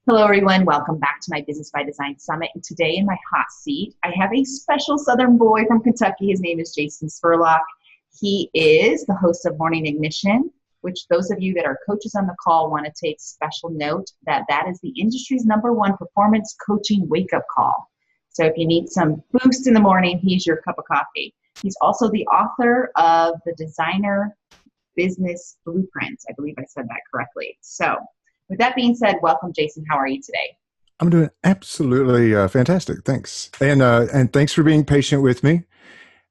Hello, everyone. Welcome back to my Business by Design Summit. And today in my hot seat, I have a special Southern boy from Kentucky. His name is Jason Spurlock. He is the host of Morning Ignition, which those of you that are coaches on the call want to take special note that that is the industry's #1 performance coaching wake-up call. So if you need some boost in the morning, he's your cup of coffee. He's also the author of the Designer Business Blueprints. I believe I said that correctly. So with that being said, welcome, Jason. How are you today? I'm doing absolutely fantastic. Thanks. And thanks for being patient with me.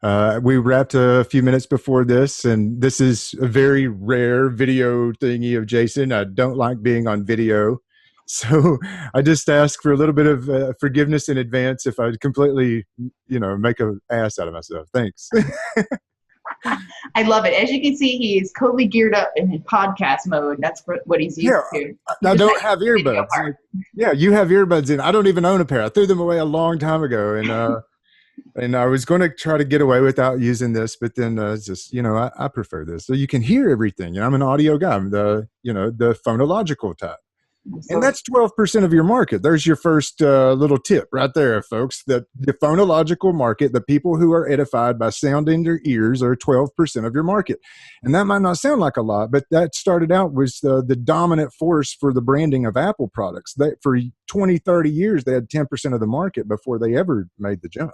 We wrapped a few minutes before this, and this is a very rare video thingy of Jason. I don't like being on video. So I just ask for a little bit of forgiveness in advance if I completely, make an ass out of myself. Thanks. I love it. As you can see, he is totally geared up in podcast mode. That's what he's used to. I don't have earbuds. Yeah, you have earbuds in. I don't even own a pair. I threw them away a long time ago, and I was going to try to get away without using this, but then I prefer this. So you can hear everything. I'm an audio guy. I'm the phonological type. And that's 12% of your market. There's your first little tip right there, folks. That the phonological market, the people who are edified by sound in their ears, are 12% of your market. And that might not sound like a lot, but that started out was the dominant force for the branding of Apple products. For 20, 30 years, they had 10% of the market before they ever made the jump.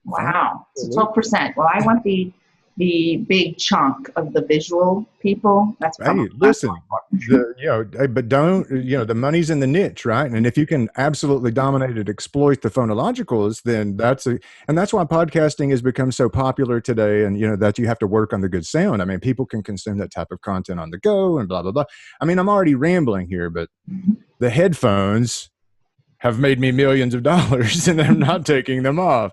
Wow. So 12%. Well, I want the big chunk of the visual people. That's hey, listen, but don't, the money's in the niche, right? And if you can absolutely dominate and exploit the phonologicals, then that's why podcasting has become so popular today. And, that you have to work on the good sound. I mean, people can consume that type of content on the go and blah, blah, blah. I mean, I'm already rambling here, but the headphones have made me millions of dollars and I'm not taking them off.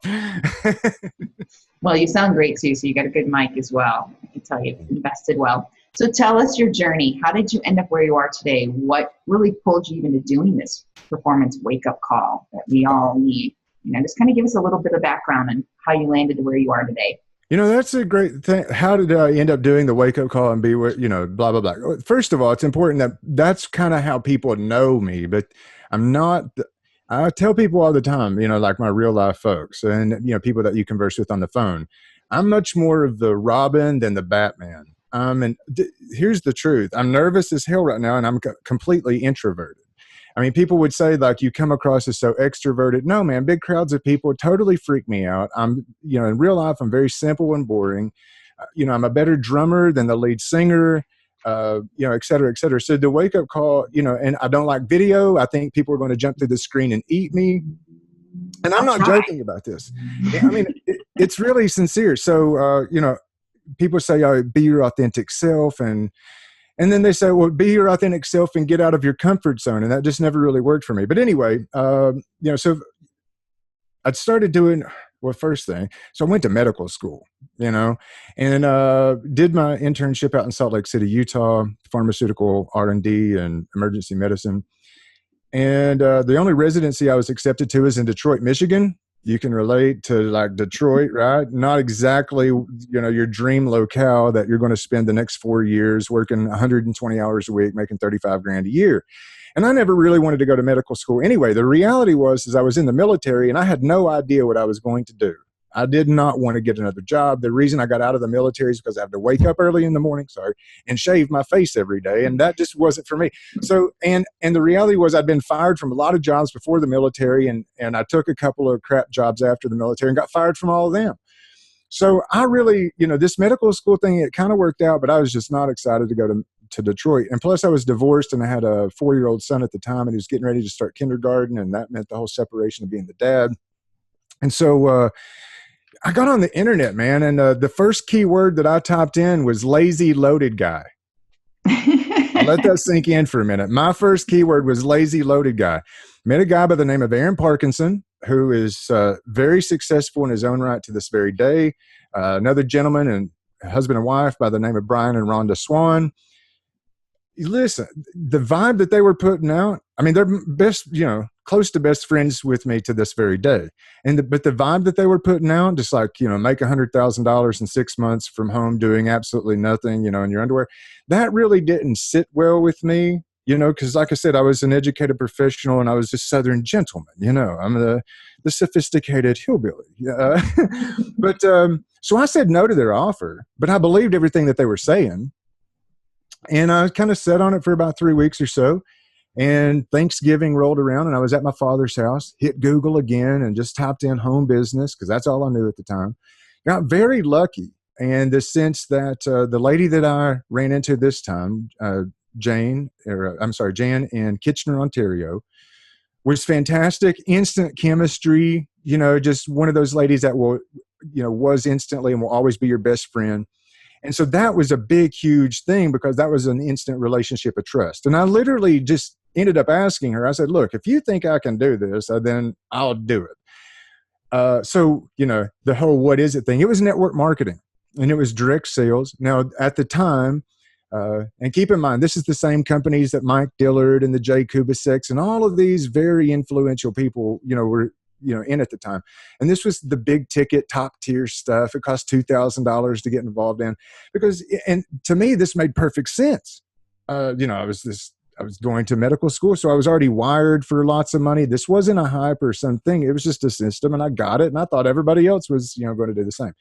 Well, you sound great too, so you got a good mic as well. I can tell you invested well. So tell us your journey. How did you end up where you are today? What really pulled you even to doing this performance wake-up call that we all need? Just kind of give us a little bit of background on how you landed to where you are today. That's a great thing. How did I end up doing the wake-up call and be, blah, blah, blah? First of all, it's important that that's kind of how people know me, but I'm not... I tell people all the time, like my real life folks and, people that you converse with on the phone, I'm much more of the Robin than the Batman. Here's the truth. I'm nervous as hell right now and I'm completely introverted. I mean, people would say like you come across as so extroverted. No, man, big crowds of people totally freak me out. I'm, in real life, I'm very simple and boring. I'm a better drummer than the lead singer. Et cetera, et cetera. So the wake up call, and I don't like video. I think people are going to jump through the screen and eat me. And I'm not joking about this. I mean, it's really sincere. So, people say, be your authentic self. And then they say, well, be your authentic self and get out of your comfort zone. And that just never really worked for me. But anyway, so I'd started doing... Well, first thing, so I went to medical school, and did my internship out in Salt Lake City, Utah, pharmaceutical R&D and emergency medicine. And the only residency I was accepted to is in Detroit, Michigan. You can relate to like Detroit, right? Not exactly, your dream locale that you're going to spend the next 4 years working 120 hours a week, making $35,000 a year. And I never really wanted to go to medical school anyway. The reality was I was in the military and I had no idea what I was going to do. I did not want to get another job. The reason I got out of the military is because I have to wake up early in the morning, and shave my face every day. And that just wasn't for me. So, and the reality was I'd been fired from a lot of jobs before the military, and I took a couple of crap jobs after the military and got fired from all of them. So I really, this medical school thing, it kind of worked out, but I was just not excited to go to Detroit. And plus I was divorced and I had a 4-year-old son at the time and he was getting ready to start kindergarten, and that meant the whole separation of being the dad. And so I got on the internet, man, and the first keyword that I typed in was lazy loaded guy. I'll let that sink in for a minute. My first keyword was lazy loaded guy. Met a guy by the name of Aaron Parkinson, who is very successful in his own right to this very day. Another gentleman and husband and wife by the name of Brian and Rhonda Swan. Listen, the vibe that they were putting out, I mean, they're best, close to best friends with me to this very day. But the vibe that they were putting out, just like, make $100,000 in 6 months from home doing absolutely nothing, in your underwear, that really didn't sit well with me. because like I said, I was an educated professional and I was a Southern gentleman, I'm the sophisticated hillbilly. But so I said no to their offer, but I believed everything that they were saying. And I kind of sat on it for about 3 weeks or so. And Thanksgiving rolled around and I was at my father's house, hit Google again and just typed in home business because that's all I knew at the time. Got very lucky in the sense that the lady that I ran into this time, Jan in Kitchener, Ontario, was fantastic. Instant chemistry, just one of those ladies that will, was instantly and will always be your best friend. And so that was a big, huge thing because that was an instant relationship of trust. And I literally just ended up asking her, I said, look, if you think I can do this, then I'll do it. So, the whole what is it thing, it was network marketing and it was direct sales. Now, at the time, and keep in mind, this is the same companies that Mike Dillard and the Jay Kubaseks and all of these very influential people, were in at the time. And this was the big ticket, top tier stuff. It cost $2,000 to get involved in and to me, this made perfect sense. I was going to medical school, so I was already wired for lots of money. This wasn't a hype or something. It was just a system and I got it. And I thought everybody else was, going to do the same.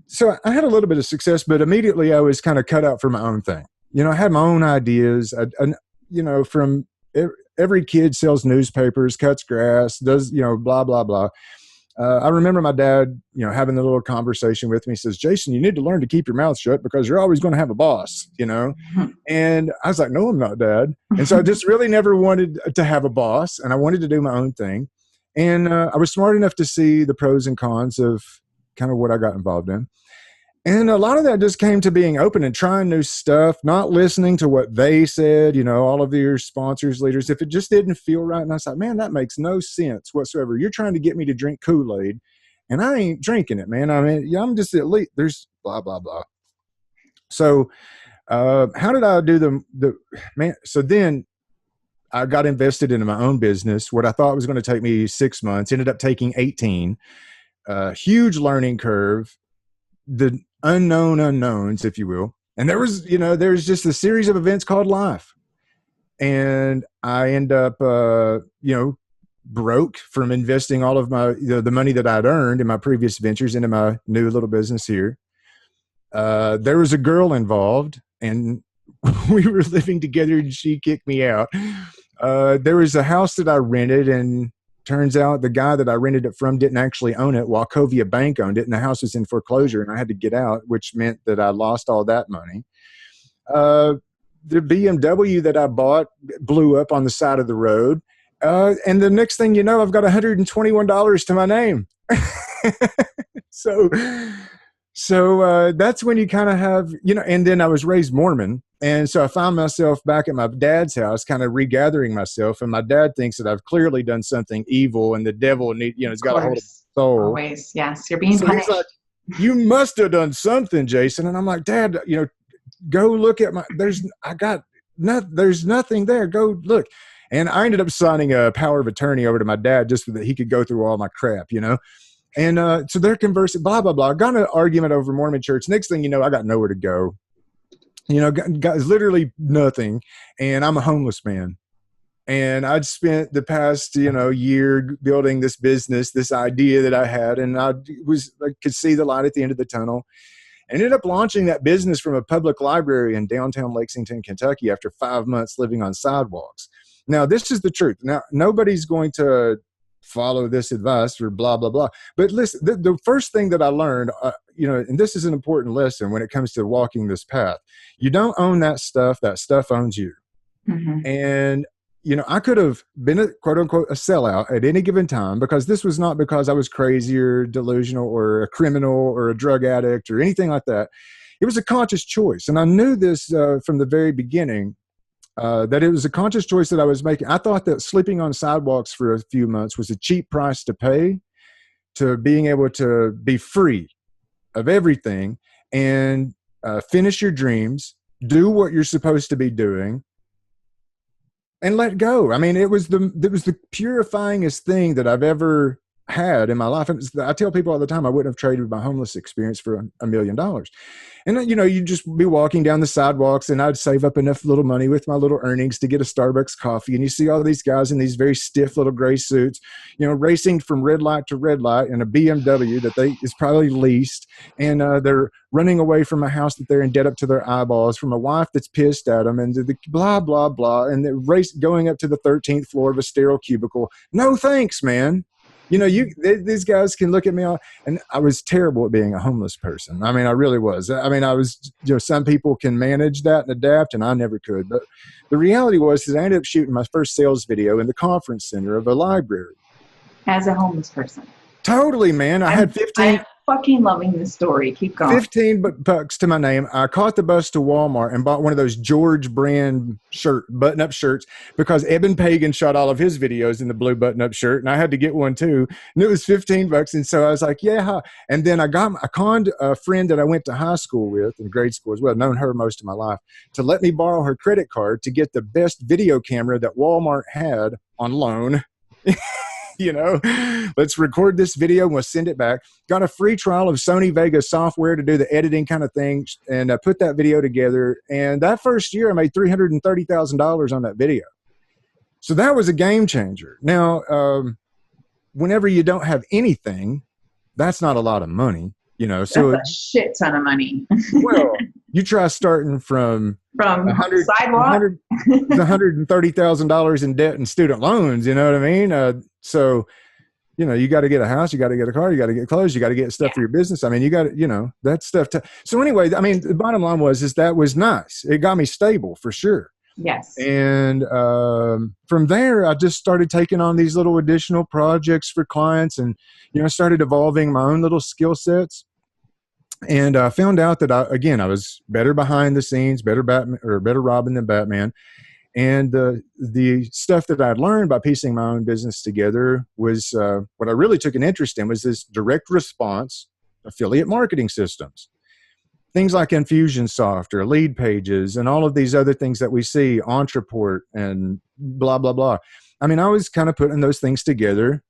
So I had a little bit of success, but immediately I was kind of cut out for my own thing. I had my own ideas, from every kid sells newspapers, cuts grass, does, blah, blah, blah. I remember my dad, having a little conversation with me. He says, Jason, you need to learn to keep your mouth shut because you're always going to have a boss, And I was like, no, I'm not, Dad. And so I just really never wanted to have a boss and I wanted to do my own thing. And I was smart enough to see the pros and cons of kind of what I got involved in. And a lot of that just came to being open and trying new stuff, not listening to what they said, all of your sponsors, leaders. If it just didn't feel right, and I was like, man, that makes no sense whatsoever. You're trying to get me to drink Kool-Aid, and I ain't drinking it, man. I mean, I'm just at least there's blah, blah, blah. So how did I do the man? So then I got invested into my own business. What I thought was going to take me 6 months ended up taking 18. Huge learning curve. The unknown unknowns, if you will. And there was, there's just a series of events called life. And I end up, broke from investing all of my, the money that I'd earned in my previous ventures into my new little business here. There was a girl involved and we were living together and she kicked me out. There was a house that I rented and turns out the guy that I rented it from didn't actually own it. Wachovia Bank owned it, and the house was in foreclosure, and I had to get out, which meant that I lost all that money. The BMW that I bought blew up on the side of the road. And the next thing you know, I've got $121 to my name. So that's when you kind of have, and then I was raised Mormon. And so I found myself back at my dad's house, kind of regathering myself. And my dad thinks that I've clearly done something evil and the devil, has got a hold of my soul. Always, yes. You're being punished. He's like, you must have done something, Jason. And I'm like, Dad, go look at there's nothing there. Go look. And I ended up signing a power of attorney over to my dad just so that he could go through all my crap, And so they're conversing, blah, blah, blah. I got in an argument over Mormon church. Next thing you know, I got nowhere to go. Got literally nothing. And I'm a homeless man. And I'd spent the past, year building this business, this idea that I had. And I could see the light at the end of the tunnel. I ended up launching that business from a public library in downtown Lexington, Kentucky after 5 months living on sidewalks. Now, this is the truth. Now, nobody's going to follow this advice or blah, blah, blah. But listen, the first thing that I learned, and this is an important lesson when it comes to walking this path, you don't own that stuff owns you. Mm-hmm. And, I could have been a quote unquote a sellout at any given time because this was not because I was crazy or delusional or a criminal or a drug addict or anything like that. It was a conscious choice. And I knew this from the very beginning. That it was a conscious choice that I was making. I thought that sleeping on sidewalks for a few months was a cheap price to pay to being able to be free of everything and finish your dreams, do what you're supposed to be doing, and let go. I mean, it was the purifyingest thing that I've ever had in my life. And I tell people all the time, I wouldn't have traded my homeless experience for $1 million. And, you know, you'd just be walking down the sidewalks and I'd save up enough little money with my little earnings to get a Starbucks coffee. And you see all these guys in these very stiff little gray suits, you know, racing from red light to red light in a BMW that is probably leased. And they're running away from a house that they're in debt up to their eyeballs, from a wife that's pissed at them, and the blah, blah, blah. And the race going up to the 13th floor of a sterile cubicle. No thanks, man. You know, these guys can look at me, and I was terrible at being a homeless person. I mean, I really was. I mean, you know, some people can manage that and adapt, and I never could. But the reality was I ended up shooting my first sales video in the conference center of a library. As a homeless person. Totally, man. I had 15. I'm fucking loving this story. Keep going. 15 bucks to my name. I caught the bus to Walmart and bought one of those George brand button-up shirts, because Eben Pagan shot all of his videos in the blue button-up shirt, and I had to get one too. And it was 15 bucks. And so I was like, yeah. And then I conned a friend that I went to high school with, in grade school as well, known her most of my life, to let me borrow her credit card to get the best video camera that Walmart had on loan. You know, let's record this video and we'll send it back. Got a free trial of Sony Vegas software to do the editing kind of thing, and put that video together. And that first year I made $330,000 on that video. So that was a game changer. Now, whenever you don't have anything, that's not a lot of money, you know. So that's a shit ton of money. Well, you try starting from sidewalk, $130,000 in debt and student loans. You know what I mean? So, you know, you got to get a house, you got to get a car, you got to get clothes, you got to get stuff for your business. I mean, you got to, you know, that stuff. So anyway, I mean, the bottom line is that was nice. It got me stable for sure. Yes. And from there, I just started taking on these little additional projects for clients, and, you know, started evolving my own little skill sets. And I found out that I was better behind the scenes, better Robin than Batman. And the stuff that I'd learned by piecing my own business together was what I really took an interest in was this direct response affiliate marketing systems. Things like Infusionsoft or Lead Pages and all of these other things that we see, Entreport and blah, blah, blah. I mean, I was kind of putting those things together,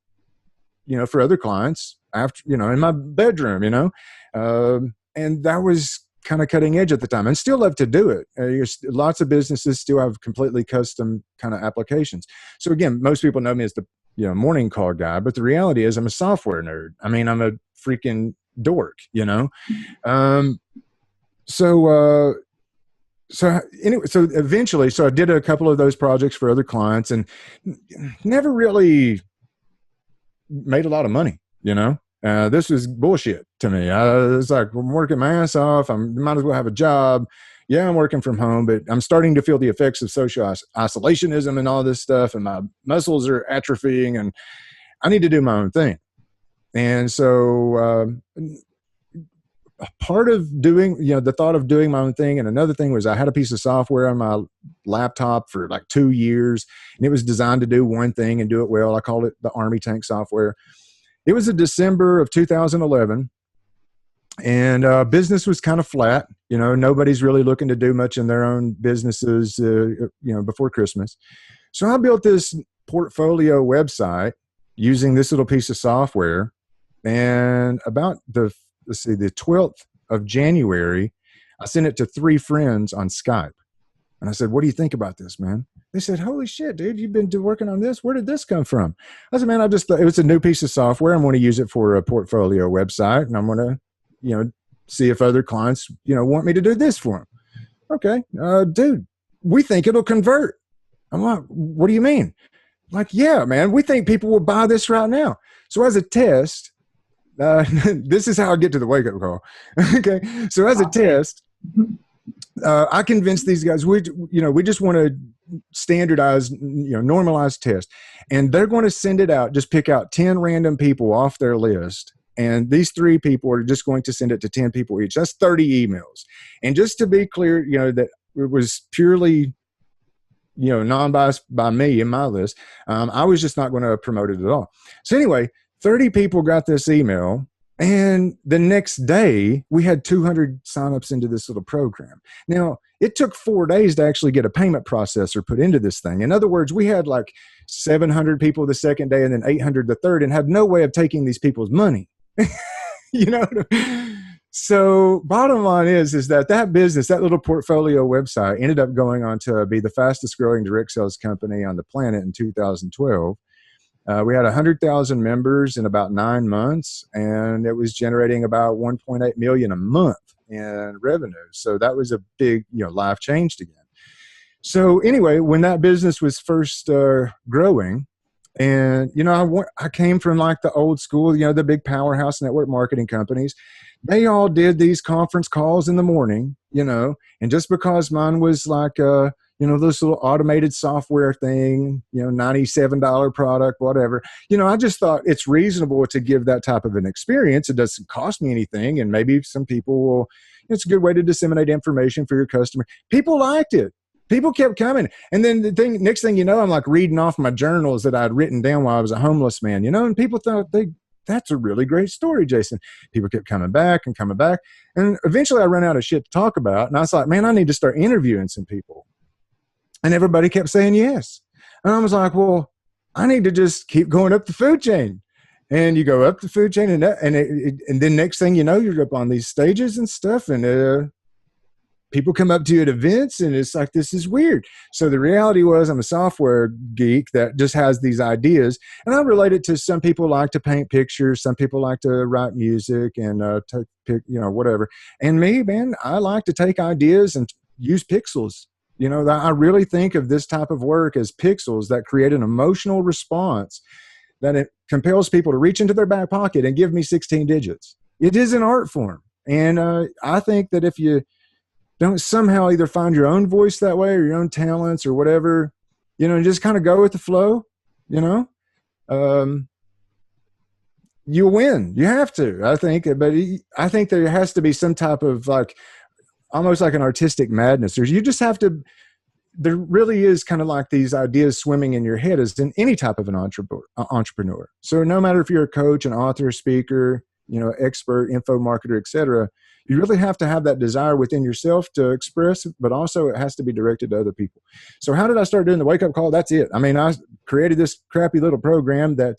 you know, for other clients after, you know, in my bedroom, you know, and that was kind of cutting edge at the time, and still love to do it. Lots of businesses still have completely custom kind of applications. So again, most people know me as the, you know, morning call guy, but the reality is I'm a software nerd. I mean, I'm a freaking dork, you know? So anyway, so eventually, I did a couple of those projects for other clients and never really made a lot of money, you know? This was bullshit to me. It's like, I'm working my ass off. I might as well have a job. Yeah, I'm working from home, but I'm starting to feel the effects of social isolationism and all this stuff, and my muscles are atrophying, and I need to do my own thing. And so part of doing, you know, the thought of doing my own thing, and another thing was I had a piece of software on my laptop for like 2 years, and it was designed to do one thing and do it well. I called it the Army Tank software. It was in December of 2011, and business was kind of flat. You know, nobody's really looking to do much in their own businesses, you know, before Christmas. So I built this portfolio website using this little piece of software, and about the 12th of January, I sent it to 3 friends on Skype. And I said, what do you think about this, man? They said, holy shit, dude, you've been working on this? Where did this come from? I said, man, I just thought it was a new piece of software. I'm going to use it for a portfolio website, and I'm going to, you know, see if other clients, you know, want me to do this for them. Okay, dude, we think it'll convert. I'm like, what do you mean? I'm like, yeah, man, we think people will buy this right now. So as a test, this is how I get to the wake-up call. Okay, so as a test, I convinced these guys, we just want to standardize, you know, normalize test, and they're going to send it out, just pick out 10 random people off their list. And these 3 people are just going to send it to 10 people each. That's 30 emails. And just to be clear, you know, that it was purely, you know, non-biased by me in my list. I was just not going to promote it at all. So anyway, 30 people got this email, And the next day, we had 200 signups into this little program. Now, it took 4 days to actually get a payment processor put into this thing. In other words, we had like 700 people the second day and then 800 the third, and had no way of taking these people's money. You know? So bottom line is that business, that little portfolio website, ended up going on to be the fastest growing direct sales company on the planet in 2012. We had 100,000 members in about 9 months, and it was generating about 1.8 million a month in revenue. So that was a big, life changed again. So anyway, when that business was first growing, and I came from like the old school, the big powerhouse network marketing companies. They all did these conference calls in the morning, and just because mine was like this little automated software thing, $97 product, whatever. I just thought it's reasonable to give that type of an experience. It doesn't cost me anything. And maybe some people will, it's a good way to disseminate information for your customer. People liked it. People kept coming. And then next thing you know, I'm like reading off my journals that I'd written down while I was a homeless man, and people thought that's a really great story, Jason. People kept coming back. And eventually I ran out of shit to talk about. And I was like, man, I need to start interviewing some people. And everybody kept saying yes. And I was like, well, I need to just keep going up the food chain. And you go up the food chain, and then next thing you know, you're up on these stages and stuff, and people come up to you at events, and it's like, this is weird. So the reality was, I'm a software geek that just has these ideas, and I relate it to some people like to paint pictures, some people like to write music and whatever. And me, man, I like to take ideas and use pixels. I really think of this type of work as pixels that create an emotional response that it compels people to reach into their back pocket and give me 16 digits. It is an art form. And I think that if you don't somehow either find your own voice that way or your own talents or whatever, just kind of go with the flow, you'll win. You have to, I think. But I think there has to be some type of almost like an artistic madness. There really is kind of like these ideas swimming in your head as in any type of an entrepreneur. So no matter if you're a coach, an author, speaker, expert, info marketer, etc., you really have to have that desire within yourself to express, but also it has to be directed to other people. So how did I start doing the wake up call? That's it. I mean, I created this crappy little program that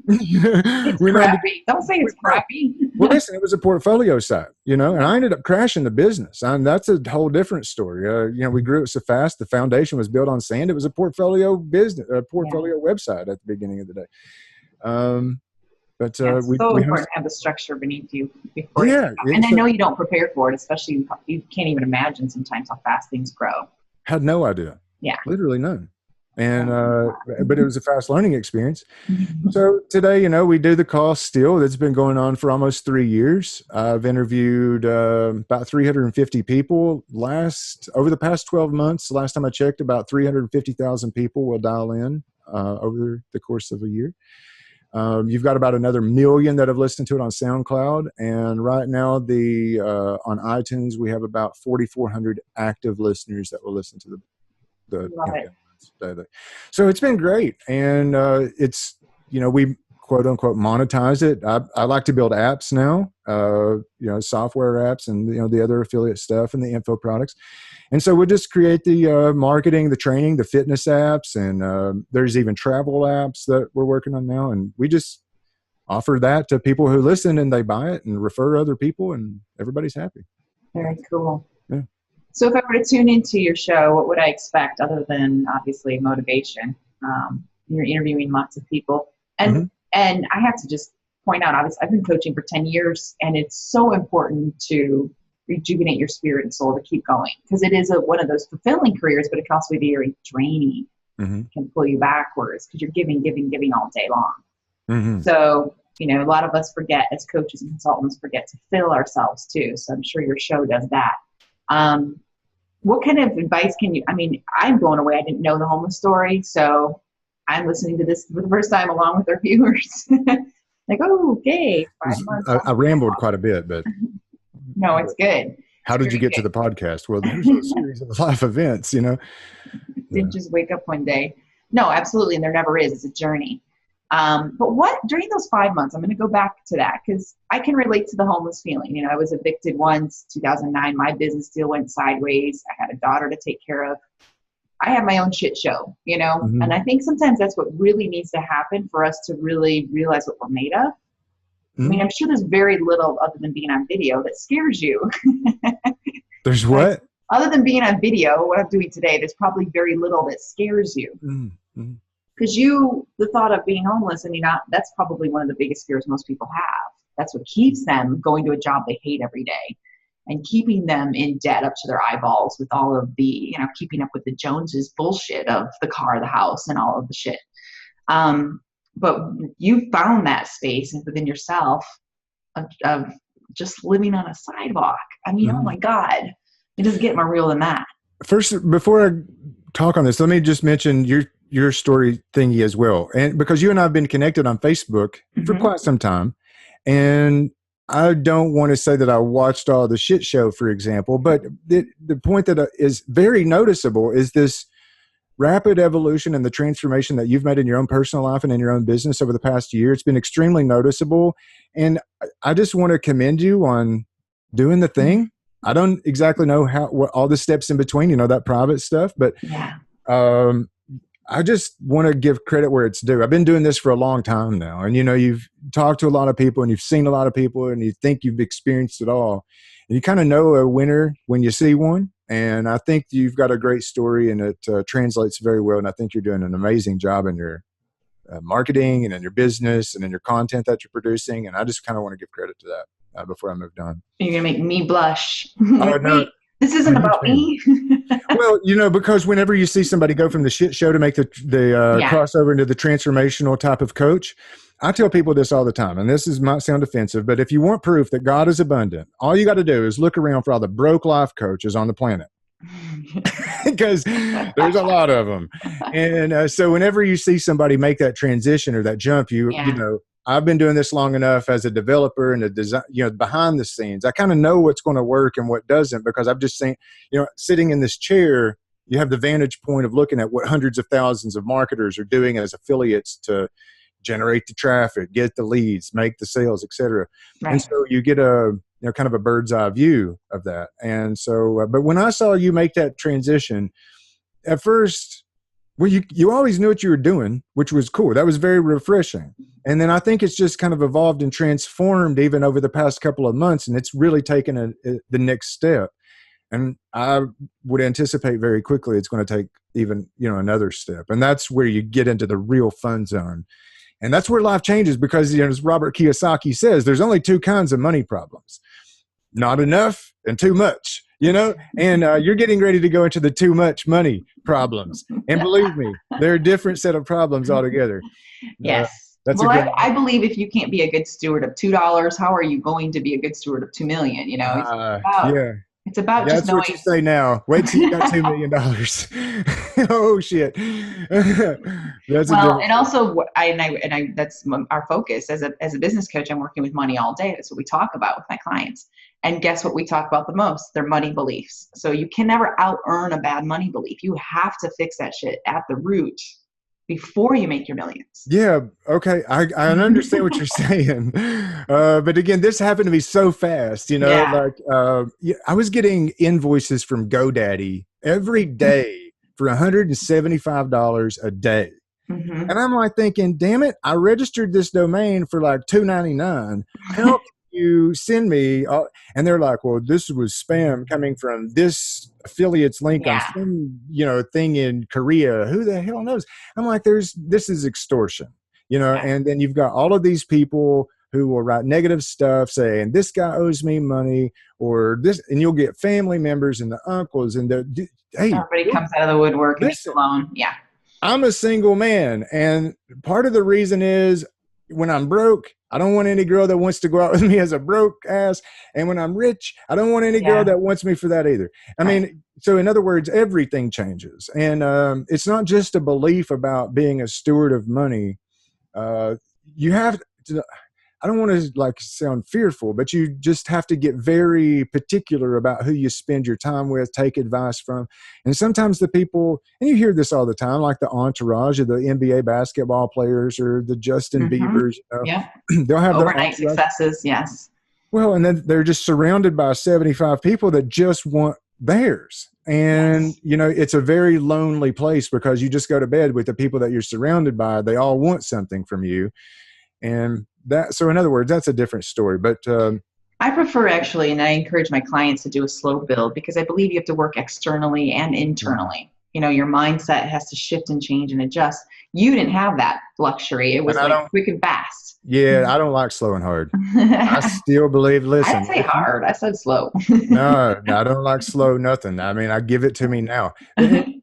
it's crappy. Don't say it's crappy. Well, listen, it was a portfolio site, and I ended up crashing the business. And that's a whole different story. We grew it so fast. The foundation was built on sand. It was a portfolio business, a portfolio website at the beginning of the day. But it's so important to have the structure beneath you before. Yeah, and I know you don't prepare for it, especially you can't even imagine sometimes how fast things grow. Had no idea. Yeah, literally none. And but it was a fast learning experience. So today, we do the call still. That's been going on for almost 3 years. I've interviewed about 350 people. Over the past 12 months, last time I checked, about 350,000 people will dial in over the course of a year. You've got about another 1 million that have listened to it on SoundCloud. And right now, on iTunes, we have about 4,400 active listeners that will listen to the daily. So it's been great. And it's, we quote unquote monetize it. I like to build apps now, software apps and, the other affiliate stuff and the info products. And so we'll just create the marketing, the training, the fitness apps, and there's even travel apps that we're working on now. And we just offer that to people who listen and they buy it and refer other people, and everybody's happy. Very cool. Yeah. So if I were to tune into your show, what would I expect other than obviously motivation? You're interviewing lots of people. And I have to just point out, obviously, I've been coaching for 10 years, and it's so important to rejuvenate your spirit and soul to keep going, because it is one of those fulfilling careers, but it can also be very draining. It can pull you backwards because you're giving all day long. So, a lot of us forget, as coaches and consultants, forget to fill ourselves too. So I'm sure your show does that. What kind of advice I'm blown away. I didn't know the homeless story. So I'm listening to this for the first time along with our viewers. Like, oh, okay. I rambled quite a bit, but no, it's good. How did you get to the podcast? Well, there's a series of life events, Didn't just wake up one day. No, absolutely. And there never is. It's a journey. But what during those 5 months, I'm going to go back to that because I can relate to the homeless feeling. You know, I was evicted once, 2009. My business deal went sideways. I had a daughter to take care of. I have my own shit show, you know, Mm-hmm. and I think sometimes that's what really needs to happen for us to really realize what we're made of. I mean, I'm sure there's very little other than being on video that scares you. There's what? Other than being on video, what I'm doing today, there's probably very little that scares you. Mm-hmm. Because the thought of being homeless, I mean, that's probably one of the biggest fears most people have. That's what keeps them going to a job they hate every day and keeping them in debt up to their eyeballs with all of the, you know, keeping up with the Joneses bullshit of the car, the house, and all of the shit. But you found that space within yourself of just living on a sidewalk. I mean, oh my God, it doesn't get more real than that. First, before I talk on this, let me just mention your story thingy as well. And because you and I have been connected on Facebook for quite some time, and I don't want to say that I watched all the shit show, for example, but the point that is very noticeable is this rapid evolution and the transformation that you've made in your own personal life and in your own business over the past year. It's been extremely noticeable. And I just want to commend you on doing the thing. I don't exactly know what all the steps in between, you know, that private stuff, but I just want to give credit where it's due. I've been doing this for a long time now. And, you know, you've talked to a lot of people and you've seen a lot of people and you think you've experienced it all. And you kind of know a winner when you see one. And I think you've got a great story and it translates very well. And I think you're doing an amazing job in your marketing and in your business and in your content that you're producing. And I just kind of want to give credit to that before I move on. You're going to make me blush. No, this isn't about me. Well, you know, because whenever you see somebody go from the shit show to make the crossover into the transformational type of coach, I tell people this all the time, and this might sound offensive, but if you want proof that God is abundant, all you got to do is look around for all the broke life coaches on the planet. Because there's a lot of them. And so whenever you see somebody make that transition or that jump, you know, I've been doing this long enough as a developer and a design, you know, behind the scenes. I kind of know what's going to work and what doesn't because I've just seen, you know, sitting in this chair, you have the vantage point of looking at what hundreds of thousands of marketers are doing as affiliates to generate the traffic, get the leads, make the sales, et cetera. Right. And so you get kind of a bird's eye view of that. And so, but when I saw you make that transition, at first, well, you always knew what you were doing, which was cool. That was very refreshing. And then I think it's just kind of evolved and transformed even over the past couple of months, and it's really taken the next step. And I would anticipate very quickly it's going to take even, you know, another step. And that's where you get into the real fun zone. And that's where life changes because, you know, as Robert Kiyosaki says, there's only two kinds of money problems. Not enough and too much, you know, and you're getting ready to go into the too much money problems. And believe me, they're a different set of problems altogether. Yes. I believe if you can't be a good steward of $2, how are you going to be a good steward of $2 million? You know, it's about just knowing. That's what you say now. Wait till you got $2 million. Oh shit. And also that's our focus as a business coach. I'm working with money all day. That's what we talk about with my clients. And guess what we talk about the most? Their money beliefs. So you can never out earn a bad money belief. You have to fix that shit at the root before you make your millions. Yeah. Okay. I understand what you're saying. But again, this happened to me so fast, you know, I was getting invoices from GoDaddy every day for $175 a day. Mm-hmm. And I'm like thinking, damn it, I registered this domain for like $2.99. How can you send me? And they're like, well, this was spam coming from this affiliate's link on some, you know, thing in Korea. Who the hell knows? I'm like, this is extortion, you know, and then you've got all of these people who will write negative stuff saying this guy owes me money or this, and you'll get family members and the uncles and hey, everybody comes out of the woodwork and gets alone. Yeah. I'm a single man. And part of the reason is when I'm broke, I don't want any girl that wants to go out with me as a broke ass. And when I'm rich, I don't want any girl that wants me for that either. I mean, so in other words, everything changes. And it's not just a belief about being a steward of money. You have to, I don't want to like sound fearful, but you just have to get very particular about who you spend your time with, take advice from. And sometimes the people, and you hear this all the time, like the entourage of the NBA basketball players or the Justin Biebers, Yeah. they'll have their Overnight successes. Yes. Well, and then they're just surrounded by 75 people that just want theirs. And, it's a very lonely place because you just go to bed with the people that you're surrounded by. They all want something from you. And so in other words, that's a different story. But I prefer actually, and I encourage my clients to do a slow build because I believe you have to work externally and internally. Your mindset has to shift and change and adjust. You didn't have that luxury. It was like quick and fast. Yeah, I don't like slow and hard. I still believe, listen. I didn't say hard. I said slow. No, I don't like slow nothing. I mean, I give it to me now.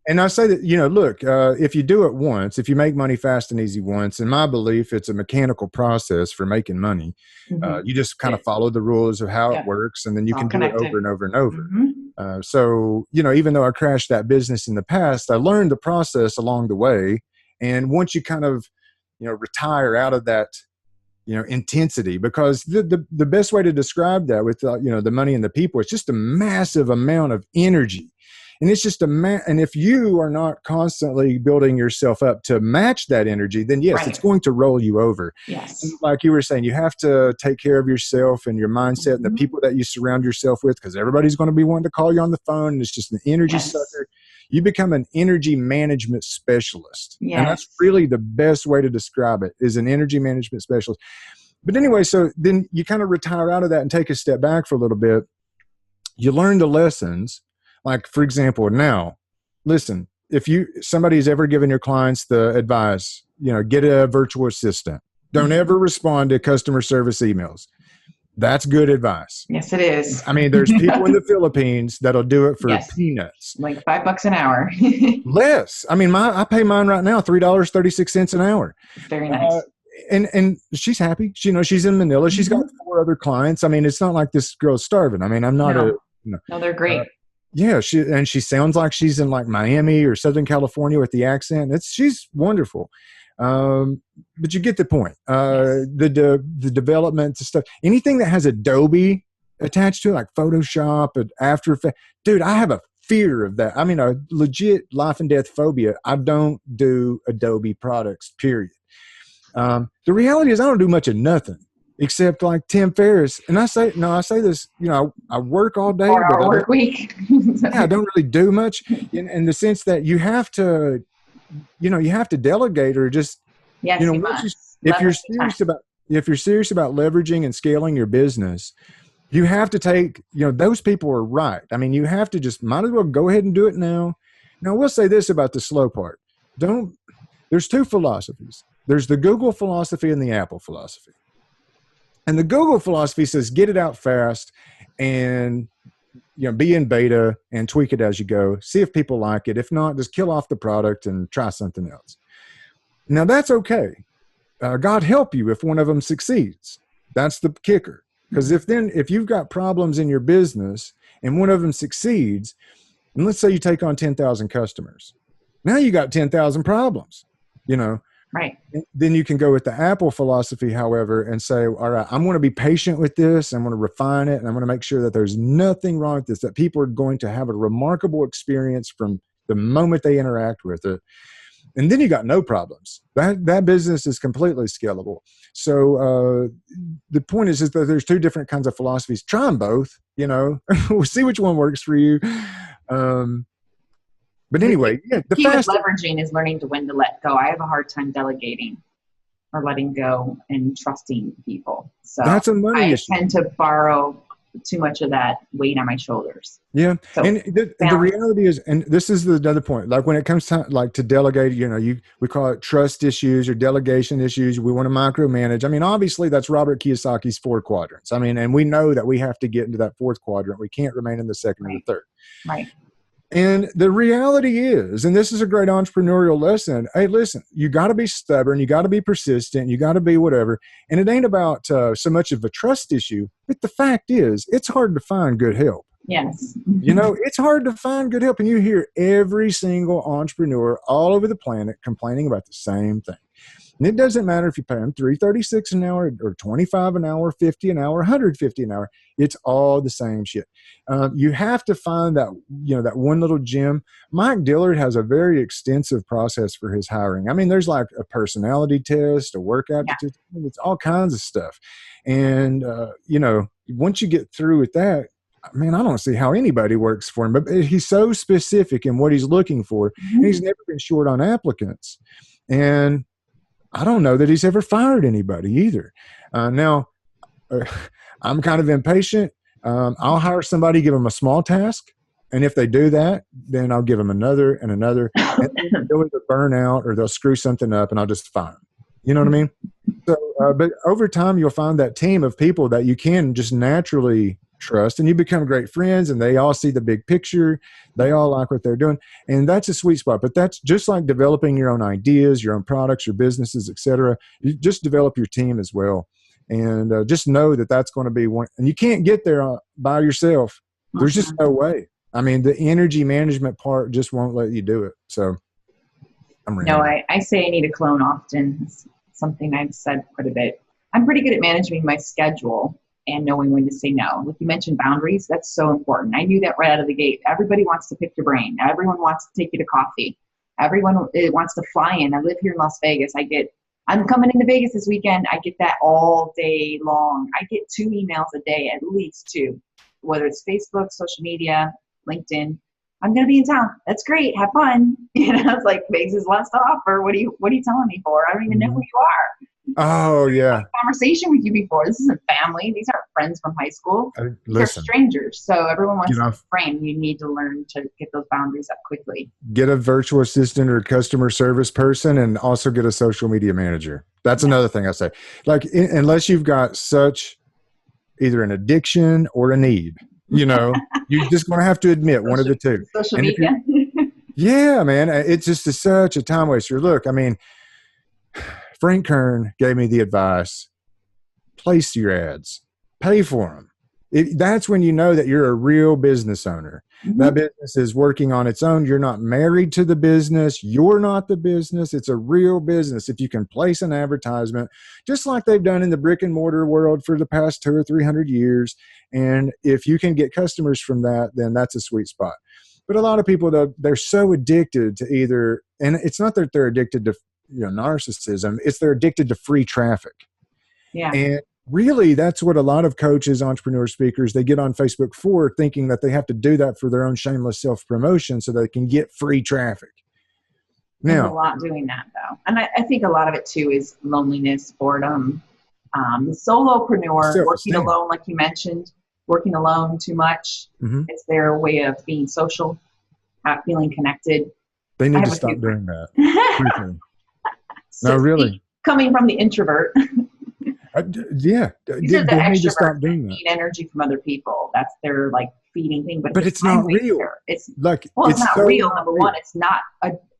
And I say that, look, if you do it once, if you make money fast and easy once, in my belief, it's a mechanical process for making money. You just kind of follow the rules of how it works, and then you can do it over and over and over. So, even though I crashed that business in the past, I learned the process along the way. And once you kind of, retire out of that, intensity, because the best way to describe that with, the money and the people, it's just a massive amount of energy. And it's just and if you are not constantly building yourself up to match that energy, then yes, it's going to roll you over. Yes. And like you were saying, you have to take care of yourself and your mindset and the people that you surround yourself with, because everybody's going to be wanting to call you on the phone. And it's just an energy sucker. You become an energy management specialist. Yes. And that's really the best way to describe it, is an energy management specialist. But anyway, so then you kind of retire out of that and take a step back for a little bit. You learn the lessons. Like, for example, now, listen, if somebody's ever given your clients the advice, get a virtual assistant. Don't ever respond to customer service emails. That's good advice. Yes, it is. I mean, there's people in the Philippines that'll do it for peanuts. Like $5 an hour. Less. I mean, I pay mine right now $3.36 an hour. Very nice. And she's happy. She's in Manila. She's got 4 other clients. I mean, it's not like this girl's starving. I mean, I'm not No, they're great. Yeah, she sounds like she's in like Miami or Southern California with the accent. She's wonderful. But you get the point. The development stuff, anything that has Adobe attached to it, like Photoshop and After Effects. Dude, I have a fear of that. I mean, a legit life and death phobia. I don't do Adobe products, period. The reality is I don't do much of nothing except like Tim Ferriss. And I say this, I work all day. 4-hour work week. I don't really do much in the sense that you have to, you have to delegate or just, if you're serious about leveraging and scaling your business, you have to take, those people are right. I mean, you have to just might as well go ahead and do it now. Now, we'll say this about the slow part. There's 2 philosophies. There's the Google philosophy and the Apple philosophy. And the Google philosophy says, get it out fast and, be in beta and tweak it as you go. See if people like it. If not, just kill off the product and try something else. Now, that's okay. God help you if one of them succeeds. That's the kicker. Because if you've got problems in your business and one of them succeeds, and let's say you take on 10,000 customers, now you got 10,000 problems, Right. Then you can go with the Apple philosophy, however, and say, all right, I'm going to be patient with this. I'm going to refine it. And I'm going to make sure that there's nothing wrong with this, that people are going to have a remarkable experience from the moment they interact with it. And then you got no problems. That business is completely scalable. So the point is that there's 2 different kinds of philosophies. Try them both, we'll see which one works for you. But anyway, the key with leveraging is learning to when to let go. I have a hard time delegating or letting go and trusting people. So that's a money issue. I tend to borrow too much of that weight on my shoulders. Yeah. So, and the reality is, and this is the other point, like when it comes to like to delegate, we call it trust issues or delegation issues. We want to micromanage. I mean, obviously that's Robert Kiyosaki's 4 quadrants. I mean, and we know that we have to get into that 4th quadrant. We can't remain in the 2nd or the 3rd. Right. And the reality is, and this is a great entrepreneurial lesson, hey, listen, you got to be stubborn, you got to be persistent, you got to be whatever. And it ain't about so much of a trust issue, but the fact is, it's hard to find good help. Yes. It's hard to find good help. And you hear every single entrepreneur all over the planet complaining about the same thing. And it doesn't matter if you pay them $3.36 an hour or $25 an hour, $50 an hour, $150 an hour. It's all the same shit. You have to find that, that one little gem. Mike Dillard has a very extensive process for his hiring. I mean, there's like a personality test, a work aptitude, it's all kinds of stuff. And, once you get through with that, man, I don't see how anybody works for him, but he's so specific in what he's looking for. And he's never been short on applicants. And I don't know that he's ever fired anybody either. Now, I'm kind of impatient. I'll hire somebody, give them a small task. And if they do that, then I'll give them another and another. And they'll either burn out or they'll screw something up and I'll just fire them. You know what I mean? So, but over time, you'll find that team of people that you can just naturally trust, and you become great friends, and they all see the big picture. They all like what they're doing, and that's a sweet spot. But that's just like developing your own ideas, your own products, your businesses, etc. You just develop your team as well, and just know that that's going to be one. And you can't get there by yourself. There's just no way. I mean, the energy management part just won't let you do it. So, I say I need a clone often. It's something I've said quite a bit. I'm pretty good at managing my schedule and knowing when to say no. Like you mentioned boundaries, that's so important. I knew that right out of the gate. Everybody wants to pick your brain. Everyone wants to take you to coffee. Everyone wants to fly in. I live here in Las Vegas. I'm coming into Vegas this weekend. I get that all day long. I get 2 emails a day, at least 2, whether it's Facebook, social media, LinkedIn. I'm going to be in town. That's great. Have fun. It's like Vegas has lots to offer. What are you telling me for? I don't even know who you are. Oh, yeah. Conversation with you before. This isn't family. These aren't friends from high school. They're strangers. So everyone wants to be friend. You need to learn to get those boundaries up quickly. Get a virtual assistant or customer service person, and also get a social media manager. That's another thing I say. Like, unless you've got such either an addiction or a need, you're just going to have to admit one of the two. Social media. Yeah, man. It's just such a time waster. Look, I mean, Frank Kern gave me the advice, place your ads, pay for them. That's when you know that you're a real business owner. That business is working on its own. You're not married to the business. You're not the business. It's a real business. If you can place an advertisement, just like they've done in the brick and mortar world for the past 200 or 300 years, and if you can get customers from that, then that's a sweet spot. But a lot of people, they're so addicted to either, and it's not that they're addicted to narcissism, it's they're addicted to free traffic. Yeah. And really, that's what a lot of coaches, entrepreneur speakers, they get on Facebook for, thinking that they have to do that for their own shameless self-promotion so they can get free traffic. There's a lot doing that, though. And I think a lot of it, too, is loneliness, boredom. The solopreneur, working alone, like you mentioned, working alone too much. It's their way of being social, not feeling connected. They need to stop doing that. No, really. Coming from the introvert. Yeah. They need to stop doing that. Need energy from other people. That's their feeding thing. But it's not real. It's not real. Number one, it's not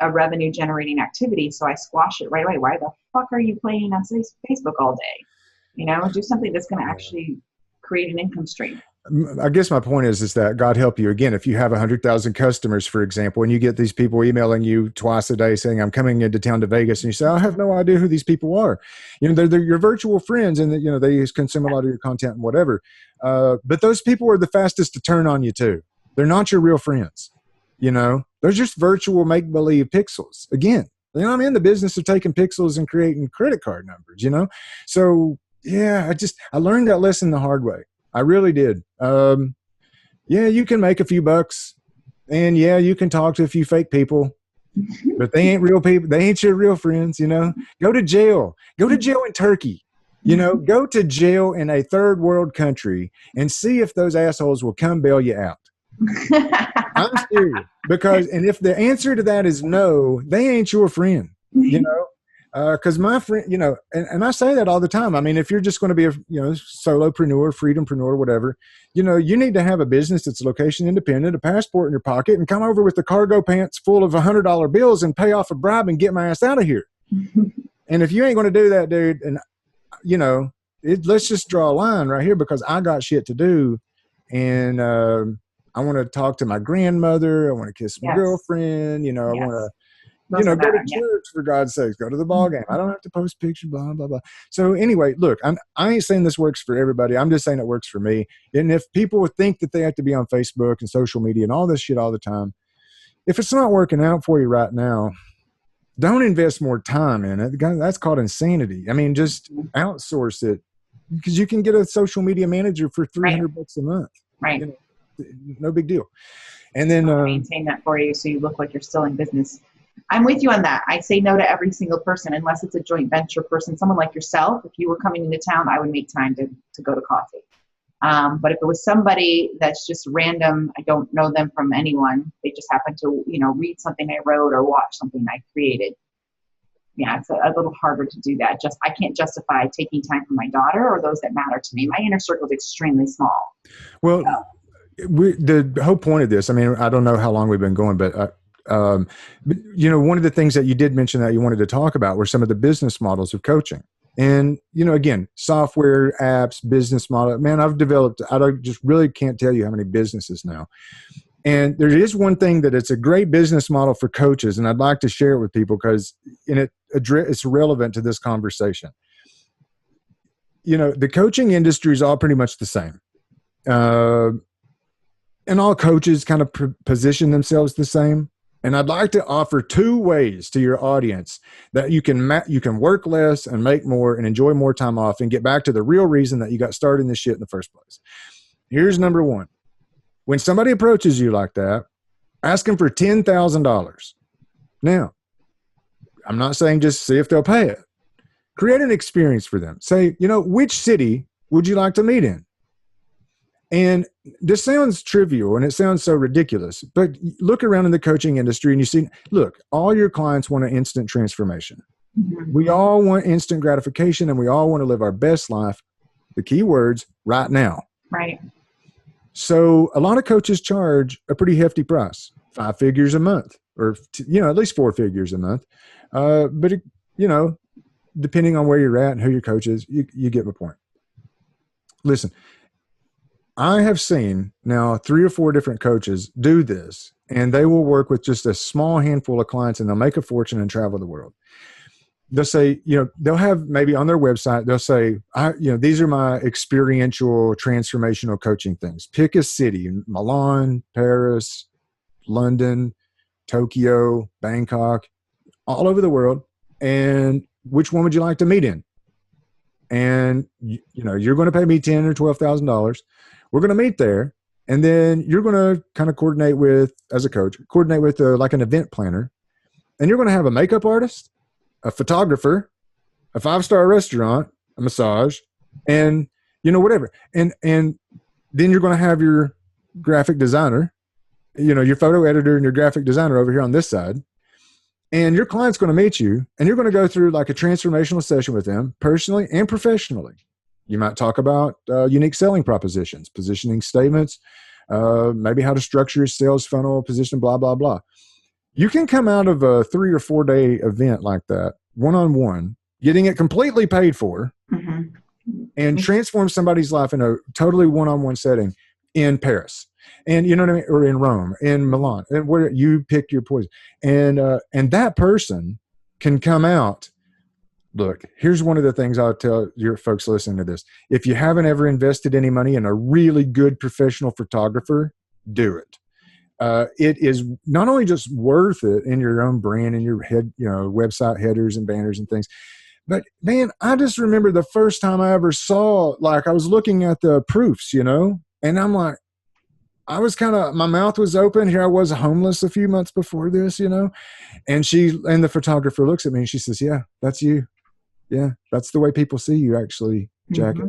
a revenue generating activity. So I squash it right away. Why the fuck are you playing on Facebook all day? Do something that's going to actually create an income stream. I guess my point is that God help you. Again, if you have 100,000 customers, for example, and you get these people emailing you twice a day saying, I'm coming into town to Vegas, and you say, I have no idea who these people are. They're your virtual friends, and they consume a lot of your content and whatever. But those people are the fastest to turn on you too. They're not your real friends. They're just virtual make-believe pixels. Again, I'm in the business of taking pixels and creating credit card numbers, So yeah, I learned that lesson the hard way. I really did. You can make a few bucks, and you can talk to a few fake people, but they ain't real people. They ain't your real friends, Go to jail. Go to jail in Turkey. Go to jail in a third world country and see if those assholes will come bail you out. I'm serious. And if the answer to that is no, they ain't your friend, Because my friend, and I say that all the time. I mean, if you're just going to be a, solopreneur, freedompreneur, whatever, you need to have a business that's location independent, a passport in your pocket, and come over with the cargo pants full of $100 bills and pay off a bribe and get my ass out of here. And if you ain't going to do that, dude, and let's just draw a line right here, because I got shit to do, and I want to talk to my grandmother. I want to kiss my girlfriend. I want to. Doesn't go to matter. Yeah. church, for God's sakes, go to the ball game. I don't have to post pictures, blah, blah, blah. So anyway, look, I ain't saying this works for everybody. I'm just saying it works for me. And if people think that they have to be on Facebook and social media and all this shit all the time, if it's not working out for you right now, don't invest more time in it. That's called insanity. I mean, just outsource it, because you can get a social media manager for $300 a month. Right. No big deal. And then I'll maintain that for you so you look like you're still in business. I'm with you on that. I say no to every single person unless it's a joint venture person, someone like yourself. If you were coming into town, I would make time to go to coffee. But if it was somebody that's just random, I don't know them from anyone, they just happen to, read something I wrote or watch something I created. Yeah, it's a little harder to do that. I can't justify taking time from my daughter or those that matter to me. My inner circle is extremely small. Well, the whole point of this, I mean, I don't know how long we've been going, but one of the things that you did mention that you wanted to talk about were some of the business models of coaching. And, again, software, apps, business model. Man, I just really can't tell you how many businesses now. And there is one thing that it's a great business model for coaches, and I'd like to share it with people because it's relevant to this conversation. The coaching industry is all pretty much the same. And all coaches kind of position themselves the same. And I'd like to offer 2 ways to your audience that you can work less and make more and enjoy more time off and get back to the real reason that you got started in this shit in the first place. Here's number 1. When somebody approaches you like that, ask them for $10,000. Now, I'm not saying just see if they'll pay it. Create an experience for them. Say, which city would you like to meet in? And this sounds trivial and it sounds so ridiculous, but look around in the coaching industry and you see, look, all your clients want an instant transformation. We all want instant gratification and we all want to live our best life. The key words, right now. Right. So a lot of coaches charge a pretty hefty price, 5 figures a month, or, at least 4 figures a month. But depending on where you're at and who your coach is, you get my point. Listen, I have seen now 3 or 4 different coaches do this, and they will work with just a small handful of clients and they'll make a fortune and travel the world. They'll say, they'll have maybe on their website, they'll say, these are my experiential transformational coaching things. Pick a city, Milan, Paris, London, Tokyo, Bangkok, all over the world. And which one would you like to meet in? And, you're going to pay me $10,000 or $12,000. We're going to meet there. And then you're going to kind of coordinate with, as a coach, like an event planner. And you're going to have a makeup artist, a photographer, a 5-star restaurant, a massage, and, whatever. And then you're going to have your graphic designer, your photo editor and your graphic designer over here on this side. And your client's going to meet you and you're going to go through like a transformational session with them personally and professionally. You might talk about unique selling propositions, positioning statements, maybe how to structure your sales funnel, position, blah, blah, blah. You can come out of a 3 or 4 day event like that, one-on-one, getting it completely paid for, and transform somebody's life in a totally one-on-one setting in Paris. And you know what I mean? Or in Rome, in Milan, and where you pick your poison. And that person can come out. Look, here's one of the things I'll tell your folks listening to this. If you haven't ever invested any money in a really good professional photographer, do it. It is not only just worth it in your own brand and your head, website headers and banners and things, but man, I just remember the first time I ever saw, like I was looking at the proofs, and I'm like, my mouth was open. Here I was homeless a few months before this, and the photographer looks at me and she says, yeah, that's you. Yeah, that's the way people see you actually, Jackie.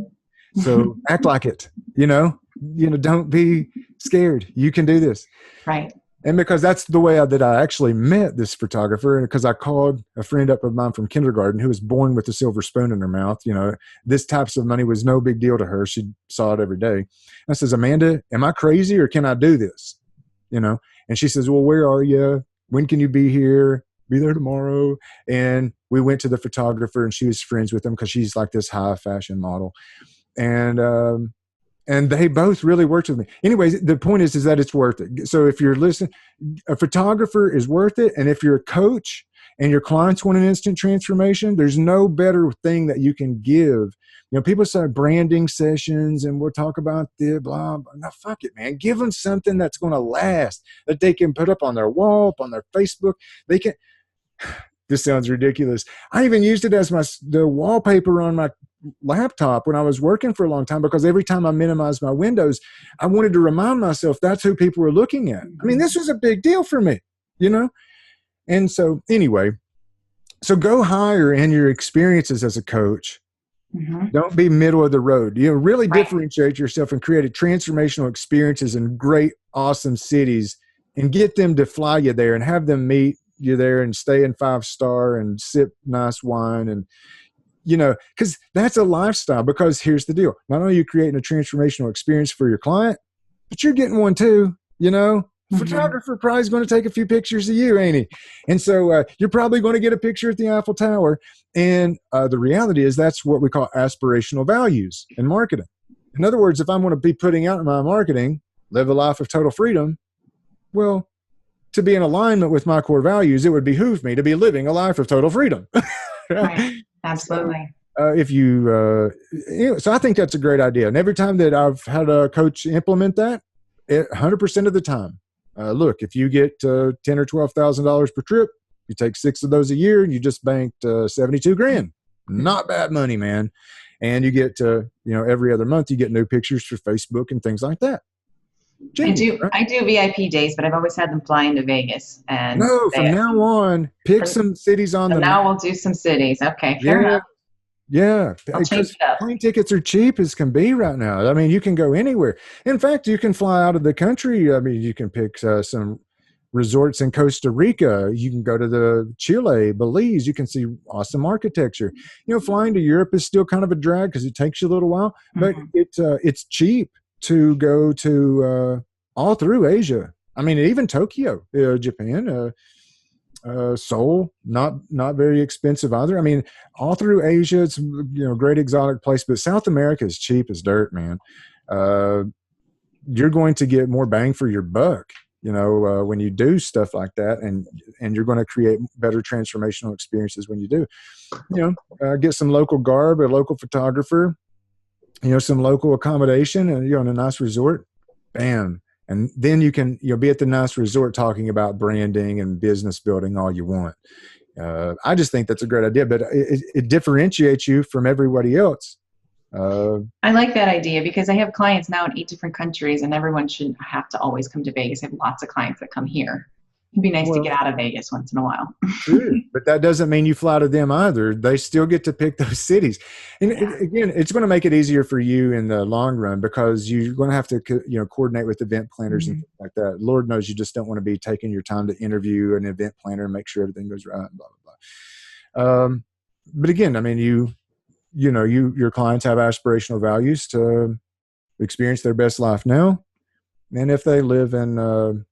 So act like it, don't be scared. You can do this. Right. And because that's the way that I actually met this photographer, and because I called a friend up of mine from kindergarten who was born with a silver spoon in her mouth, this types of money was no big deal to her. She saw it every day. I says, Amanda, am I crazy or can I do this? And she says, well, where are you? When can you be here? Be there tomorrow. And we went to the photographer and she was friends with him because she's like this high fashion model. And they both really worked with me. Anyways, the point is that it's worth it. So if you're listening, a photographer is worth it. And if you're a coach, and your clients want an instant transformation, there's no better thing that you can give. You know, people say branding sessions and we'll talk about the blah, blah. No, fuck it, man. Give them something that's going to last, that they can put up on their wall, up on their Facebook. They can, this sounds ridiculous. I even used it as the wallpaper on my laptop when I was working for a long time, because every time I minimized my windows, I wanted to remind myself that's who people were looking at. I mean, this was a big deal for me, you know? And so anyway, so go higher in your experiences as a coach. Mm-hmm. Don't be middle of the road. You know, really differentiate yourself and create transformational experiences in great, awesome cities, and get them to fly you there and have them meet you there and stay in 5-star and sip nice wine. And, you know, because that's a lifestyle. Because here's the deal. Not only are you creating a transformational experience for your client, but you're getting one too, you know. Photographer probably is going to take a few pictures of you, ain't he? And so you're probably going to get a picture at the Eiffel Tower. And the reality is that's what we call aspirational values in marketing. In other words, if I'm going to be putting out in my marketing, live a life of total freedom, well, to be in alignment with my core values, it would behoove me to be living a life of total freedom. Right. Absolutely. So I think that's a great idea. And every time that I've had a coach implement that, 100% of the time, look, if you get $10,000 or $12,000 per trip, you take 6 of those a year, and you just banked $72,000. Not bad money, man. And you get every other month you get new pictures for Facebook and things like that. Genius, I do VIP days, but I've always had them fly into Vegas. And from now on, pick some cities on the. Now we'll do some cities. Okay, fair enough. Yeah, because plane tickets are cheap as can be right now. I mean, you can go anywhere. In fact, you can fly out of the country. I mean, you can pick some resorts in Costa Rica. You can go to the Chile, Belize. You can see awesome architecture. You know, flying to Europe is still kind of a drag because it takes you a little while, but it's cheap to go to all through Asia. I mean, even Tokyo, Japan. Seoul, not very expensive either. I mean, all through Asia, it's great exotic place, but South America is cheap as dirt, man. You're going to get more bang for your buck, when you do stuff like that, and you're going to create better transformational experiences when you do. Get some local garb, a local photographer, some local accommodation, and you're on a nice resort. Bam. And then you can be at the nice resort talking about branding and business building all you want. I just think that's a great idea, but it differentiates you from everybody else. I like that idea because I have clients now in 8 different countries, and everyone shouldn't have to always come to Vegas. I have lots of clients that come here. It'd be nice to get out of Vegas once in a while. Sure, but that doesn't mean you fly to them either. They still get to pick those cities. And again, it's going to make it easier for you in the long run because you're going to have to, coordinate with event planners and things like that. Lord knows you just don't want to be taking your time to interview an event planner and make sure everything goes right and blah, blah, blah. But again, I mean, your clients have aspirational values to experience their best life now. And if they live in,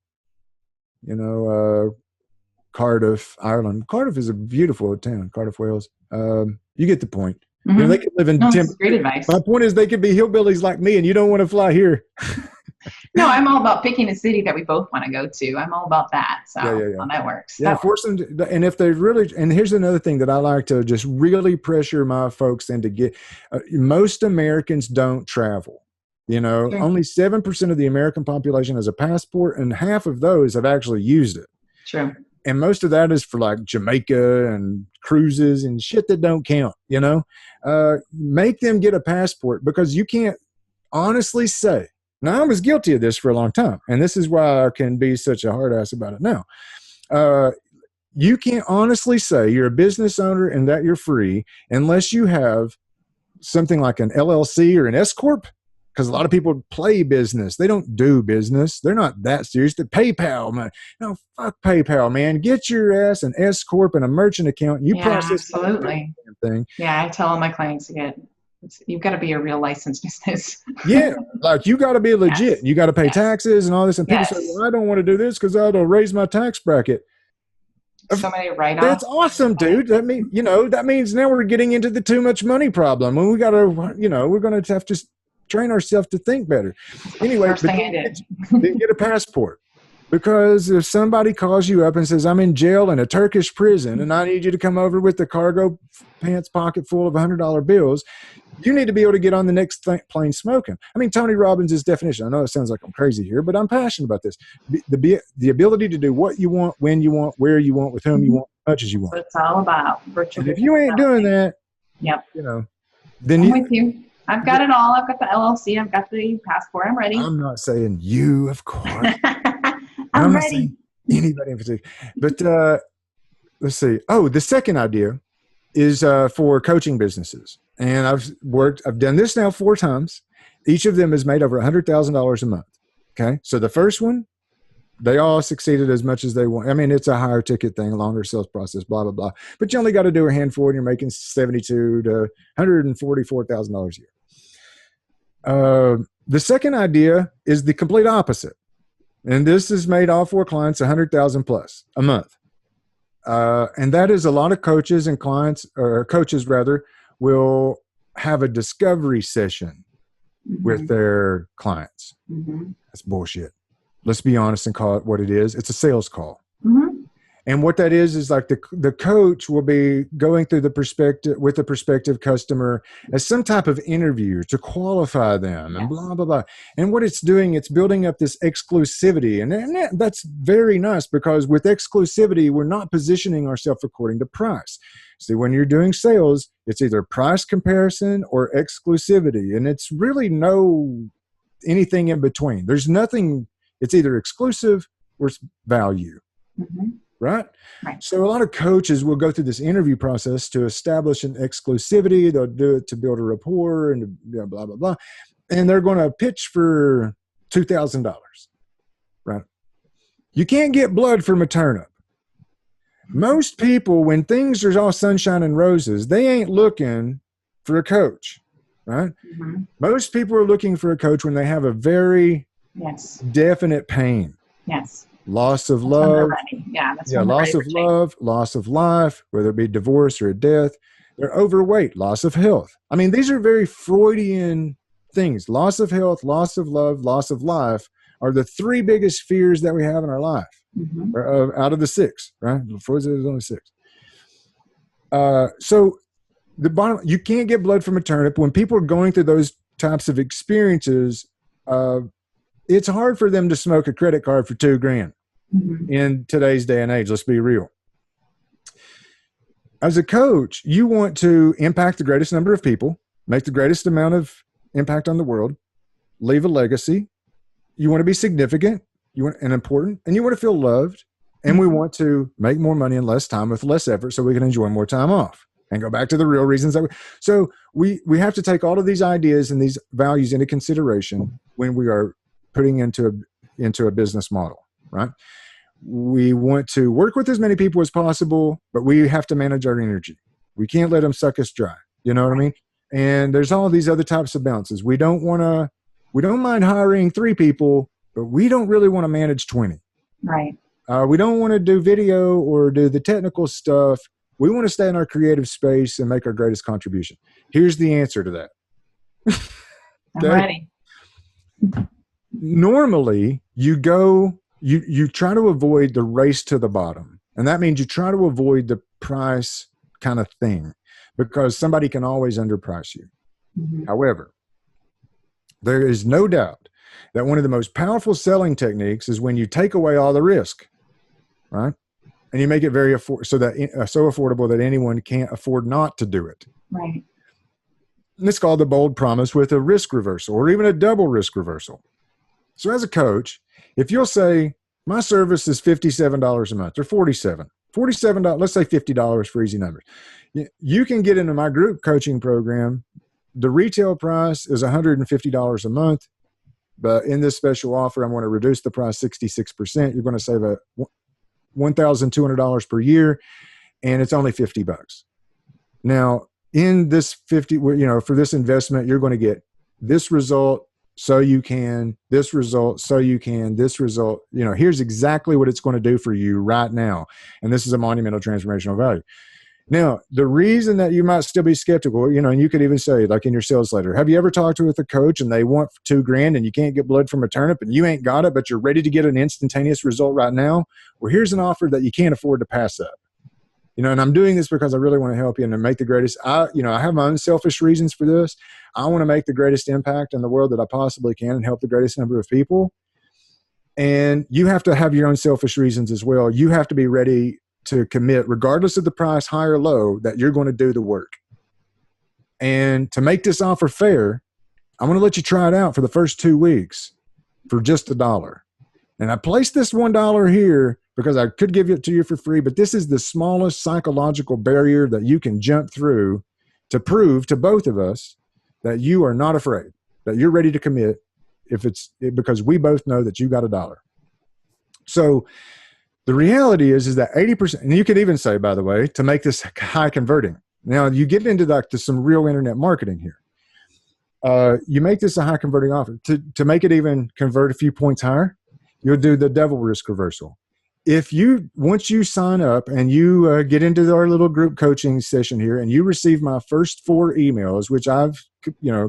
Cardiff, Ireland. Cardiff is a beautiful town, Cardiff, Wales. You get the point. They could live in great advice. My point is they could be hillbillies like me, and you don't want to fly here. No, I'm all about picking a city that we both want to go to. I'm all about that. So how that works. Yeah, force them to, and if they really, and here's another thing that I like to just really pressure my folks into get, most Americans don't travel. Sure. Only 7% of the American population has a passport, and half of those have actually used it. True. And most of that is for like Jamaica and cruises and shit that don't count, make them get a passport because you can't honestly say, now I was guilty of this for a long time. And this is why I can be such a hard ass about it now. You can't honestly say you're a business owner and that you're free unless you have something like an LLC or an S Corp. Because a lot of people play business. They don't do business. They're not that serious. The PayPal, man. No, fuck PayPal, man. Get your ass an S Corp and a merchant account. And you process absolutely. Thing. Yeah, I tell all my clients you've got to be a real licensed business. Yeah, like you got to be legit. Yes. You got to pay taxes and all this. And people say, well, I don't want to do this because that'll raise my tax bracket. So many write-offs. That's awesome, dude. That means now we're getting into the too much money problem. And we got to, we're going to have to train ourselves to think better. Anyway, then get a passport. Because if somebody calls you up and says, I'm in jail in a Turkish prison and I need you to come over with the cargo pants pocket full of $100 bills, you need to be able to get on the next plane smoking. I mean, Tony Robbins' definition, I know it sounds like I'm crazy here, but I'm passionate about this. The ability to do what you want, when you want, where you want, with whom you want, as much as you want. That's what it's all about. And if you ain't doing that, yep. Then I'm with you. I've got it all. I've got the LLC. I've got the passport. I'm ready. I'm not saying you, of course. I'm not ready. saying anybody in particular. But let's see. Oh, the second idea is for coaching businesses. And I've done this now 4 times. Each of them has made over $100,000 a month. Okay. So the first one, they all succeeded as much as they want. I mean, it's a higher ticket thing, longer sales process, blah, blah, blah. But you only got to do a handful and you're making $72,000 to $144,000 a year. The second idea is the complete opposite. And this has made all 4 clients $100,000 plus a month. And that is a lot of coaches and clients, or coaches rather, will have a discovery session with their clients. That's bullshit. Let's be honest and call it what it is. It's a sales call. And what that is like the coach will be going through the prospective customer as some type of interview to qualify them and blah, blah, blah. And what it's doing, it's building up this exclusivity. And that's very nice, because with exclusivity, we're not positioning ourselves according to price. See, when you're doing sales, it's either price comparison or exclusivity. And it's really anything in between. There's nothing, it's either exclusive or it's value. Right? So a lot of coaches will go through this interview process to establish an exclusivity. They'll do it to build a rapport and blah, blah, blah. And they're going to pitch for $2,000. Right? You can't get blood from a turnip. Most people, when things are all sunshine and roses, they ain't looking for a coach. Right? Most people are looking for a coach when they have a very definite pain. Loss of love. Loss of love, loss of life, whether it be divorce or a death. They're overweight, loss of health. I mean, these are very Freudian things. Loss of health, loss of love, loss of life are the 3 biggest fears that we have in our life. Out of the 6, right? Freud said there's only 6. So the bottom, you can't get blood from a turnip. When people are going through those types of experiences, it's hard for them to smoke a credit card for $2,000 in today's day and age. Let's be real. As a coach, you want to impact the greatest number of people, make the greatest amount of impact on the world, leave a legacy. You want to be significant, and important, and you want to feel loved. And we want to make more money in less time with less effort so we can enjoy more time off and go back to the real reasons so we have to take all of these ideas and these values into consideration when we are putting into a business model, right? We want to work with as many people as possible, but we have to manage our energy. We can't let them suck us dry. You know what I mean? And there's all these other types of balances. We don't mind hiring 3 people, but we don't really want to manage 20. Right. We don't want to do video or do the technical stuff. We want to stay in our creative space and make our greatest contribution. Here's the answer to that. I'm ready. Normally, you try to avoid the race to the bottom. And that means you try to avoid the price kind of thing, because somebody can always underprice you. However, there is no doubt that one of the most powerful selling techniques is when you take away all the risk, right? And you make it very so affordable that anyone can't afford not to do it. Right. And it's called the bold promise with a risk reversal, or even a double risk reversal. So as a coach, if you'll say, my service is $57 a month, or $47, let's say $50 for easy numbers. You can get into my group coaching program. The retail price is $150 a month, but in this special offer, I'm going to reduce the price 66%. You're going to save $1,200 per year, and it's only $50. Now, in this for this investment, you're going to get this result, so you can, this result, so you can, this result. Here's exactly what it's going to do for you right now. And this is a monumental transformational value. Now, the reason that you might still be skeptical, and you could even say, like in your sales letter, have you ever talked with a coach and they want $2,000 and you can't get blood from a turnip and you ain't got it, but you're ready to get an instantaneous result right now? Well, here's an offer that you can't afford to pass up. And I'm doing this because I really want to help you and to make the greatest. I have my own selfish reasons for this. I want to make the greatest impact in the world that I possibly can and help the greatest number of people. And you have to have your own selfish reasons as well. You have to be ready to commit, regardless of the price, high or low, that you're going to do the work. And to make this offer fair, I'm going to let you try it out for the first 2 weeks for just $1. And I placed this $1 here because I could give it to you for free, but this is the smallest psychological barrier that you can jump through to prove to both of us that you are not afraid, that you're ready to commit because we both know that you got $1. So the reality is that 80%, and you could even say, by the way, to make this high converting. Now you get into some real internet marketing here. You make this a high converting offer. To make it even convert a few points higher, you'll do the double risk reversal. Once you sign up and you get into our little group coaching session here and you receive my first 4 emails, which I've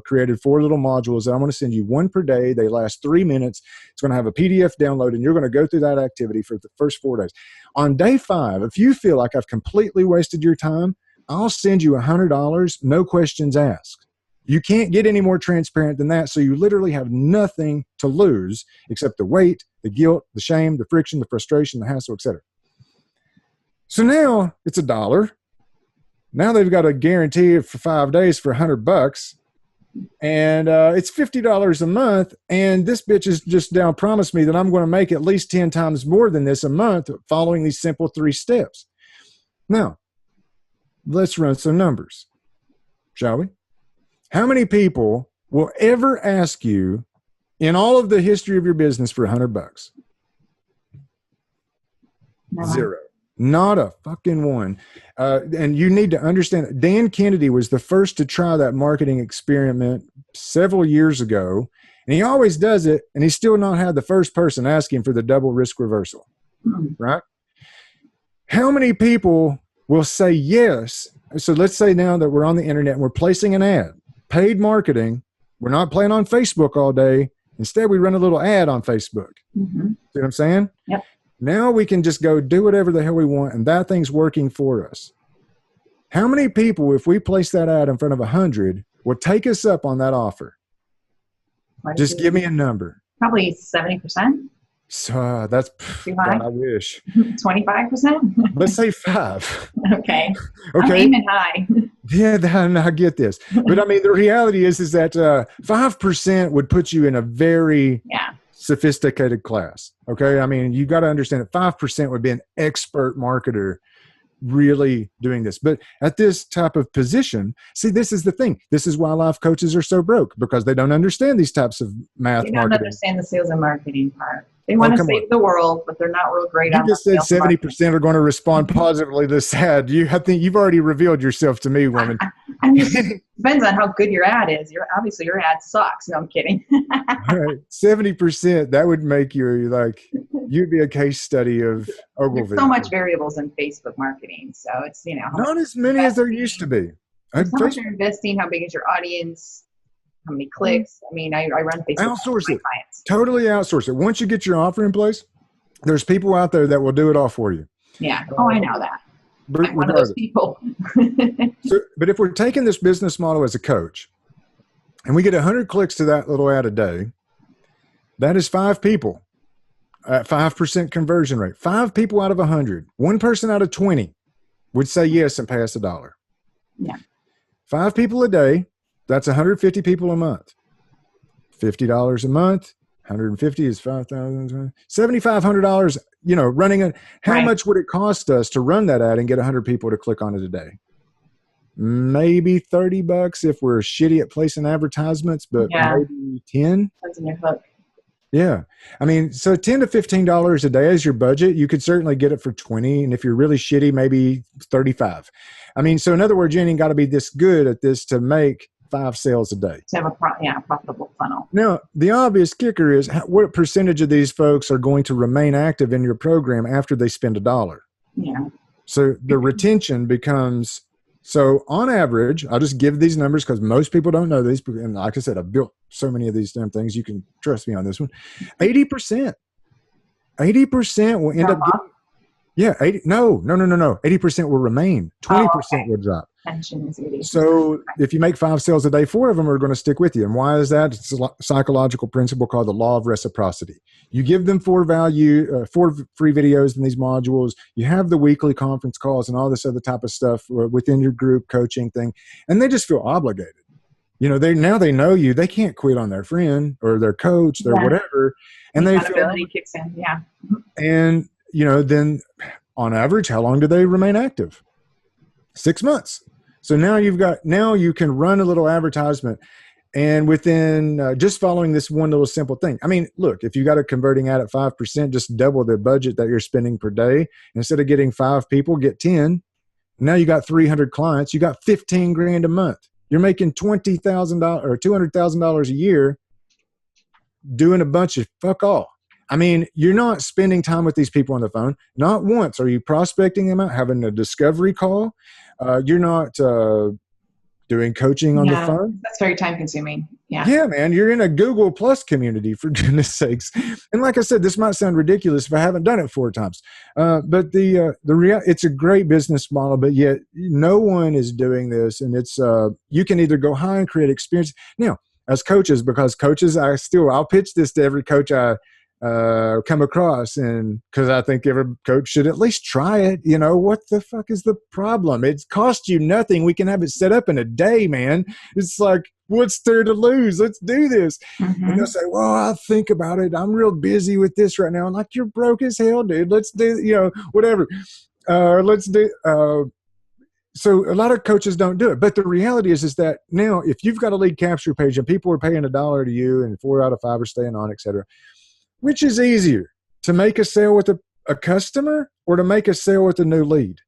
created 4 little modules that I'm going to send you, 1 per day. They last 3 minutes. It's going to have a PDF download and you're going to go through that activity for the first 4 days. On day 5, if you feel like I've completely wasted your time, I'll send you $100, no questions asked. You can't get any more transparent than that. So you literally have nothing to lose except the weight, the guilt, the shame, the friction, the frustration, the hassle, etc. So now it's $1. Now they've got a guarantee for 5 days for $100, and it's $50 a month. And this bitch has just now promised me that I'm going to make at least 10 times more than this a month following these simple 3 steps. Now, let's run some numbers, shall we? How many people will ever ask you in all of the history of your business for $100? No. 0. Not a fucking one. And you need to understand, Dan Kennedy was the first to try that marketing experiment several years ago. And he always does it. And he's still not had the first person asking for the double risk reversal. Right? How many people will say yes? So let's say now that we're on the internet and we're placing an ad. Paid marketing. We're not playing on Facebook all day. Instead, we run a little ad on Facebook. Mm-hmm. See what I'm saying? Yep. Now we can just go do whatever the hell we want, and that thing's working for us. How many people, if we place that ad in front of 100, will take us up on that offer? Just give me a number. Probably 70%. So that's too high. God, I wish 25%. Let's say 5. Okay. Okay. I'm aiming high. Yeah, I get this, but I mean the reality is that 5% would put you in a very sophisticated class. Okay, I mean you got to understand that 5% would be an expert marketer really doing this. But at this type of position, see, this is the thing. This is why life coaches are so broke, because they don't understand these types of math. They don't marketing. understand the sales and marketing part. They want to save the world, but they're not real great on You just said 70% are going to respond positively to this ad. I think you've already revealed yourself to me, woman. I mean, it depends on how good your ad is. Obviously your ad sucks. No, I'm kidding. All right. 70%, that would make you you'd be a case study of Ogilvy. There's so much variables in Facebook marketing. So it's, not as many as there used to be. How much you're investing, how big is your audience, how many clicks. I mean, I run Facebook. Outsource it. Clients. Totally outsource it. Once you get your offer in place, there's people out there that will do it all for you. Yeah. Oh, I know that. I'm one of those people. But if we're taking this business model as a coach and we get 100 clicks to that little ad a day, that is 5 people at 5% conversion rate. 5 people out of 100. 1 person out of 20 would say yes and pay us $1. Yeah. 5 people a day. That's 150 people a month. $50 a month. 150 is 5,000. $7,500. Running how much would it cost us to run that ad and get 100 people to click on it a day? Maybe $30 if we're shitty at placing advertisements, but maybe 10. That's in your hook. Yeah. I mean, so $10 to $15 a day is your budget. You could certainly get it for 20. And if you're really shitty, maybe 35. I mean, so in other words, you ain't got to be this good at this to make 5 sales a day. To have a profitable funnel. Now, the obvious kicker is what percentage of these folks are going to remain active in your program after they spend $1? Yeah. So the retention becomes, so on average, I'll just give these numbers because most people don't know these. And like I said, I've built so many of these damn things. You can trust me on this one. 80% will end up getting, yeah, 80, no. 80% will remain. 20% will drop. Pension is 80%. So if you make 5 sales a day, 4 of them are going to stick with you. And why is that? It's a psychological principle called the law of reciprocity. You give them 4 free videos in these modules. You have the weekly conference calls and all this other type of stuff within your group coaching thing. And they just feel obligated. You know, they know you. They can't quit on their friend or their coach, their whatever. And they feel kicks in. Yeah. And, you know, then on average, how long do they remain active? 6 months. So now you can run a little advertisement, and within just following this one little simple thing. I mean, look, if you got a converting ad at 5%, just double the budget that you're spending per day. Instead of getting 5 people, get 10. Now you got 300 clients. You got 15 grand a month. You're making $20,000 or $200,000 a year doing a bunch of fuck all. I mean, you're not spending time with these people on the phone. Not once are you prospecting them out, having a discovery call. You're not doing coaching on the phone. That's very time consuming. Yeah. Yeah, man. You're in a Google Plus community, for goodness sakes. And like I said, this might sound ridiculous if I haven't done it 4 times. But it's a great business model, but yet no one is doing this. And it's you can either go high and create experience. Now, as coaches, because coaches, I'll pitch this to every coach I come across, and because I think every coach should at least try it. You know, what the fuck is the problem? It's cost you nothing. We can have it set up in a day, man. It's like, what's there to lose? Let's do this. Mm-hmm. And they'll say, well, I'll think about it. I'm real busy with this right now. I'm like, you're broke as hell, dude. Let's do, whatever. Let's do. So a lot of coaches don't do it. But the reality is that now if you've got a lead capture page and people are paying $1 to you and 4 out of 5 are staying on, et cetera, which is easier, to make a sale with a customer or to make a sale with a new lead?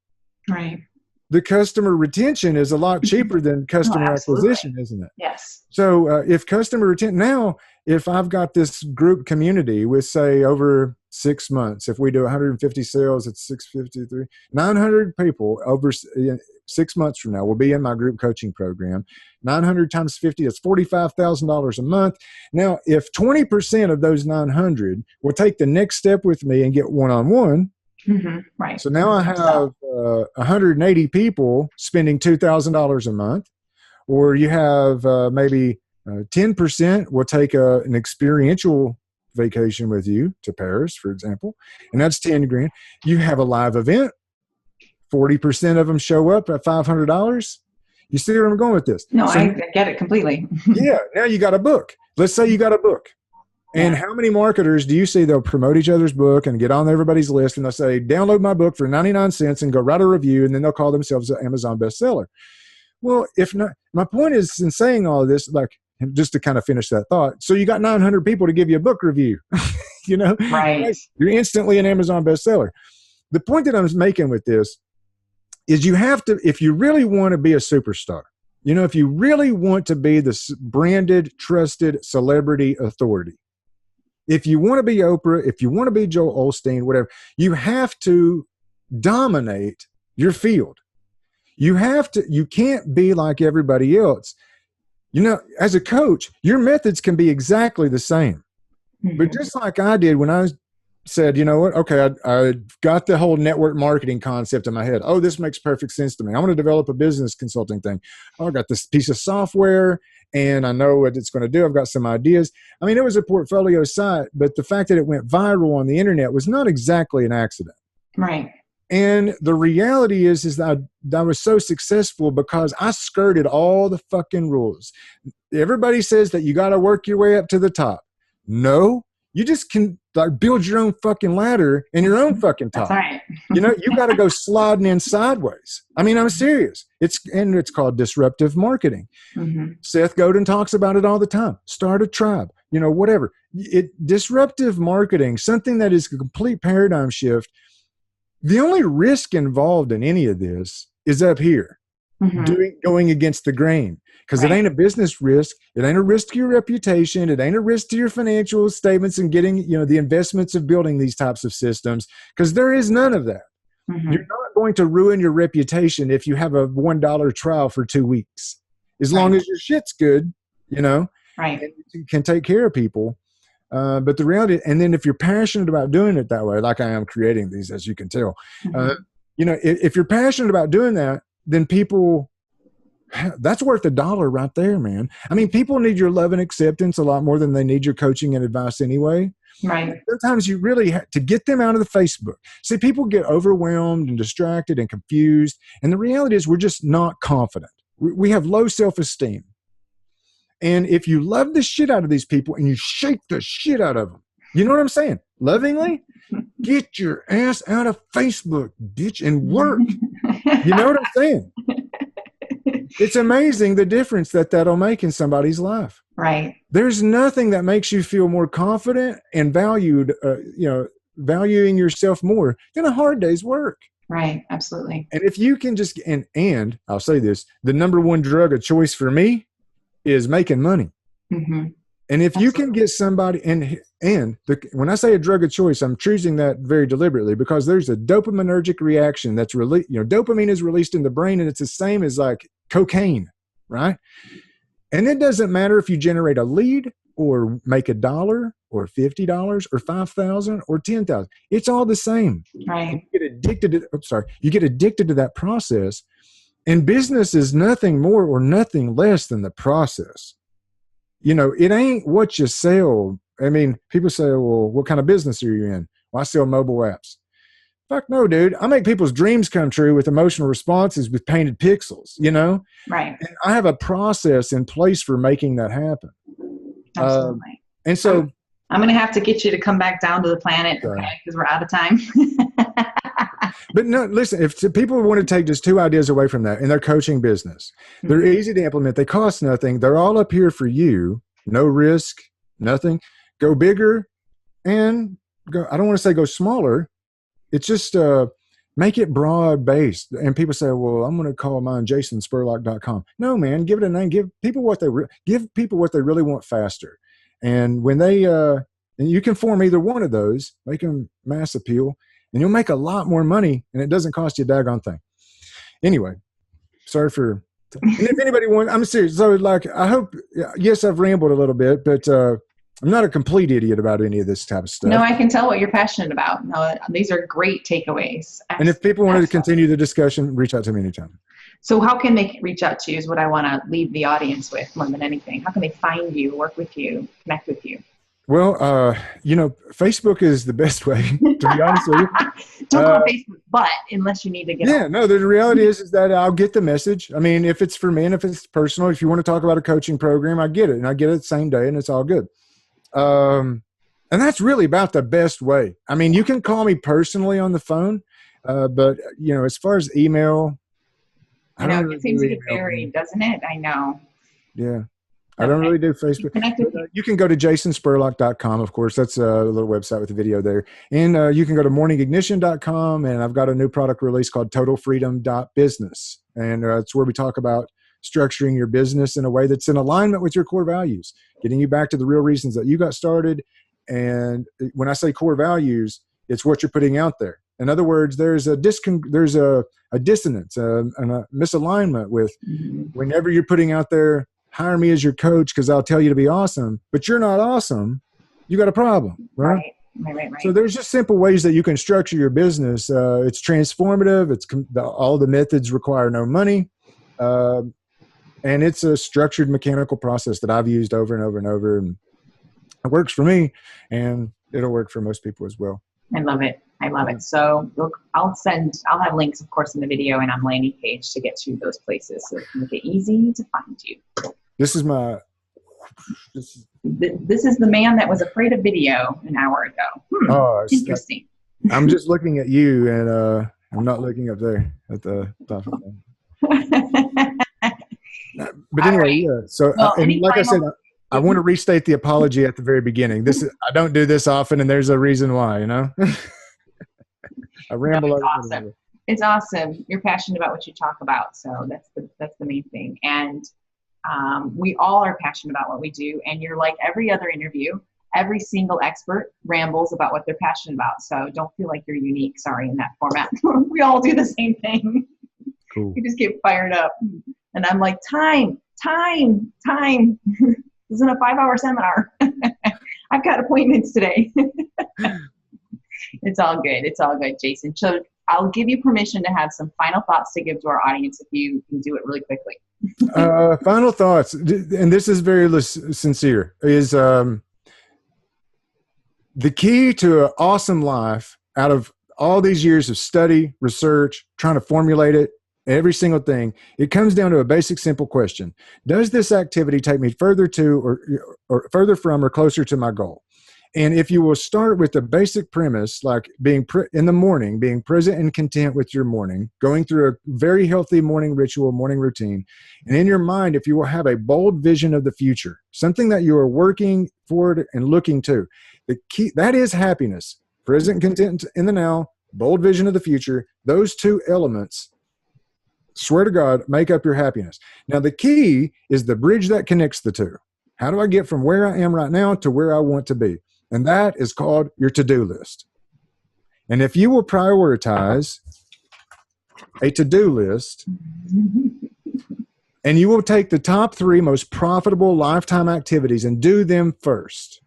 Right. The customer retention is a lot cheaper than customer acquisition, isn't it? Yes. So if customer retention, now if I've got this group community with, say, over 6 months, if we do 150 sales, it's 653, 900 people over 6 months from now will be in my group coaching program. 900 times 50, that's $45,000 a month. Now, if 20% of those 900 will take the next step with me and get one-on-one, mm-hmm. Right. So now I have 180 people spending $2,000 a month, or you have maybe 10% will take an experiential vacation with you to Paris, for example, and that's 10 grand. You have a live event. 40% of them show up at $500. You see where I'm going with this? No, I get it completely. Yeah. Now you got a book. Let's say you got a book. And how many marketers do you see they'll promote each other's book and get on everybody's list and they'll say, download my book for 99 cents and go write a review, and then they'll call themselves an Amazon bestseller. Well, if not, my point is in saying all of this, like, just to kind of finish that thought. So you got 900 people to give you a book review, Right. You're instantly an Amazon bestseller. The point that I'm making with this is you have to, if you really want to be a superstar, if you really want to be the branded, trusted celebrity authority, if you want to be Oprah, if you want to be Joel Osteen, whatever, you have to dominate your field. You can't be like everybody else. As a coach, your methods can be exactly the same. Mm-hmm. But just like I did when I said, you know what, okay, I got the whole network marketing concept in my head. Oh, this makes perfect sense to me. I want to develop a business consulting thing. Oh, I got this piece of software and I know what it's going to do. I've got some ideas. I mean, it was a portfolio site, but the fact that it went viral on the internet was not exactly an accident. Right. And the reality is that I was so successful because I skirted all the fucking rules. Everybody says that you got to work your way up to the top. No, you just can build your own fucking ladder and your own fucking top. That's right. You got to go sliding in sideways. I mean, I'm serious. It's called disruptive marketing. Mm-hmm. Seth Godin talks about it all the time. Start a tribe, whatever. Disruptive marketing, something that is a complete paradigm shift. The only risk involved in any of this is up here, going against the grain, because It ain't a business risk. It ain't a risk to your reputation. It ain't a risk to your financial statements and getting, the investments of building these types of systems, because there is none of that. Mm-hmm. You're not going to ruin your reputation if you have a $1 trial for 2 weeks. As long as your shit's good, you know, right. and you can take care of people. But the reality, and then if you're passionate about doing it that way, like I am creating these, as you can tell, you know, if you're passionate about doing that, then people, that's worth $1 right there, man. I mean, people need your love and acceptance a lot more than they need your coaching and advice anyway. Right. Sometimes you really have to get them out of the Facebook. See, people get overwhelmed and distracted and confused. And the reality is we're just not confident. We have low self-esteem. And if you love the shit out of these people and you shake the shit out of them, you know what I'm saying? Lovingly, get your ass out of Facebook, bitch, and work. You know what I'm saying? It's amazing the difference that'll make in somebody's life. Right. There's nothing that makes you feel more confident and valued, you know, valuing yourself more than a hard day's work. Right. Absolutely. And if you can just, and I'll say this, the number one drug of choice for me is making money. Mm-hmm. And if you can get somebody, when I say a drug of choice, I'm choosing that very deliberately because there's a dopaminergic reaction that's released. You know, dopamine is released in the brain, and it's the same as like cocaine, right? And it doesn't matter if you generate a lead or make $1 or $50 or $5,000 or $10,000. It's all the same. Right. You get addicted to. You get addicted to that process, and business is nothing more or nothing less than the process. You know, it ain't what you sell. I mean, people say, well, what kind of business are you in? Well, I sell mobile apps. Fuck no, dude. I make people's dreams come true with emotional responses with painted pixels, you know? Right. And I have a process in place for making that happen. Absolutely. And so I'm going to have to get you to come back down to the planet, okay? Because we're out of time. But no, listen, if people want to take just 2 ideas away from that in their coaching business, they're easy to implement. They cost nothing. They're all up here for you. No risk, nothing. Go bigger and go. I don't want to say go smaller. It's just make it broad based. And people say, well, I'm going to call mine jasonspurlock.com. No, man, give it a name. Give people what they really want faster. And when they, and you can form either one of those, make them mass appeal, and you'll make a lot more money, and it doesn't cost you a daggone thing. Anyway, sorry for. And if anybody wants, I'm serious. So, like, I hope. Yes, I've rambled a little bit, but I'm not a complete idiot about any of this type of stuff. No, I can tell what you're passionate about. No, these are great takeaways. And if people wanted to continue the discussion, reach out to me anytime. So, how can they reach out to you? Is what I want to leave the audience with more than anything. How can they find you, work with you, connect with you? Well, you know, Facebook is the best way, to be honest with you. Don't go on Facebook, but unless you need to get on. No, the reality is that I'll get the message. I mean, if it's for me and if it's personal, if you want to talk about a coaching program, I get it. And I get it the same day, and it's all good. And that's really about the best way. I mean, you can call me personally on the phone, but, you know, as far as email. I know, it seems to get buried, doesn't it? I know. Yeah. I don't really do Facebook. You can go to jasonspurlock.com. Of course, that's a little website with a video there. And you can go to morningignition.com. And I've got a new product release called totalfreedom.business. And it's where we talk about structuring your business in a way that's in alignment with your core values, getting you back to the real reasons that you got started. And when I say core values, it's what you're putting out there. In other words, there's a dissonance and a misalignment with whenever you're putting out there, hire me as your coach because I'll tell you to be awesome, but you're not awesome. You got a problem, right? Right. So there's just simple ways that you can structure your business. It's transformative. All the methods require no money. And it's a structured mechanical process that I've used over and over and over. And it works for me, and it'll work for most people as well. I love it. So look, I'll have links, of course, in the video and on the landing page to get to those places so it can make it easy to find you. This is the man that was afraid of video an hour ago. Interesting. I'm just looking at you, and I'm not looking up there at the top of the But anyway, yeah. So, like I said, I want to restate the apology at the very beginning. I don't do this often, and there's a reason why, you know? I ramble over. Awesome. It's awesome. You're passionate about what you talk about, so that's the main thing. And we all are passionate about what we do, and you're like every other interview. every single expert rambles about what they're passionate about. So don't feel like you're unique, sorry, in that format. We all do the same thing. Cool. You just get fired up. And I'm like, time. This isn't a 5-hour seminar. I've got appointments today. It's all good. It's all good, Jason. So I'll give you permission to have some final thoughts to give to our audience if you can do it really quickly. Final thoughts, and this is very sincere, is the key to an awesome life out of all these years of study, research, trying to formulate it, every single thing, it comes down to a basic, simple question. Does this activity take me further to or further from or closer to my goal? And if you will start with the basic premise, like being in the morning, being present and content with your morning, going through a very healthy morning ritual, morning routine, and in your mind, if you will have a bold vision of the future, something that you are working forward and looking to, the key, that is happiness, present, content in the now, bold vision of the future, those two elements, swear to God, make up your happiness. Now, the key is the bridge that connects the two. How do I get from where I am right now to where I want to be? And that is called your to-do list. And if you will prioritize a to-do list and you will take the top 3 most profitable lifetime activities and do them first,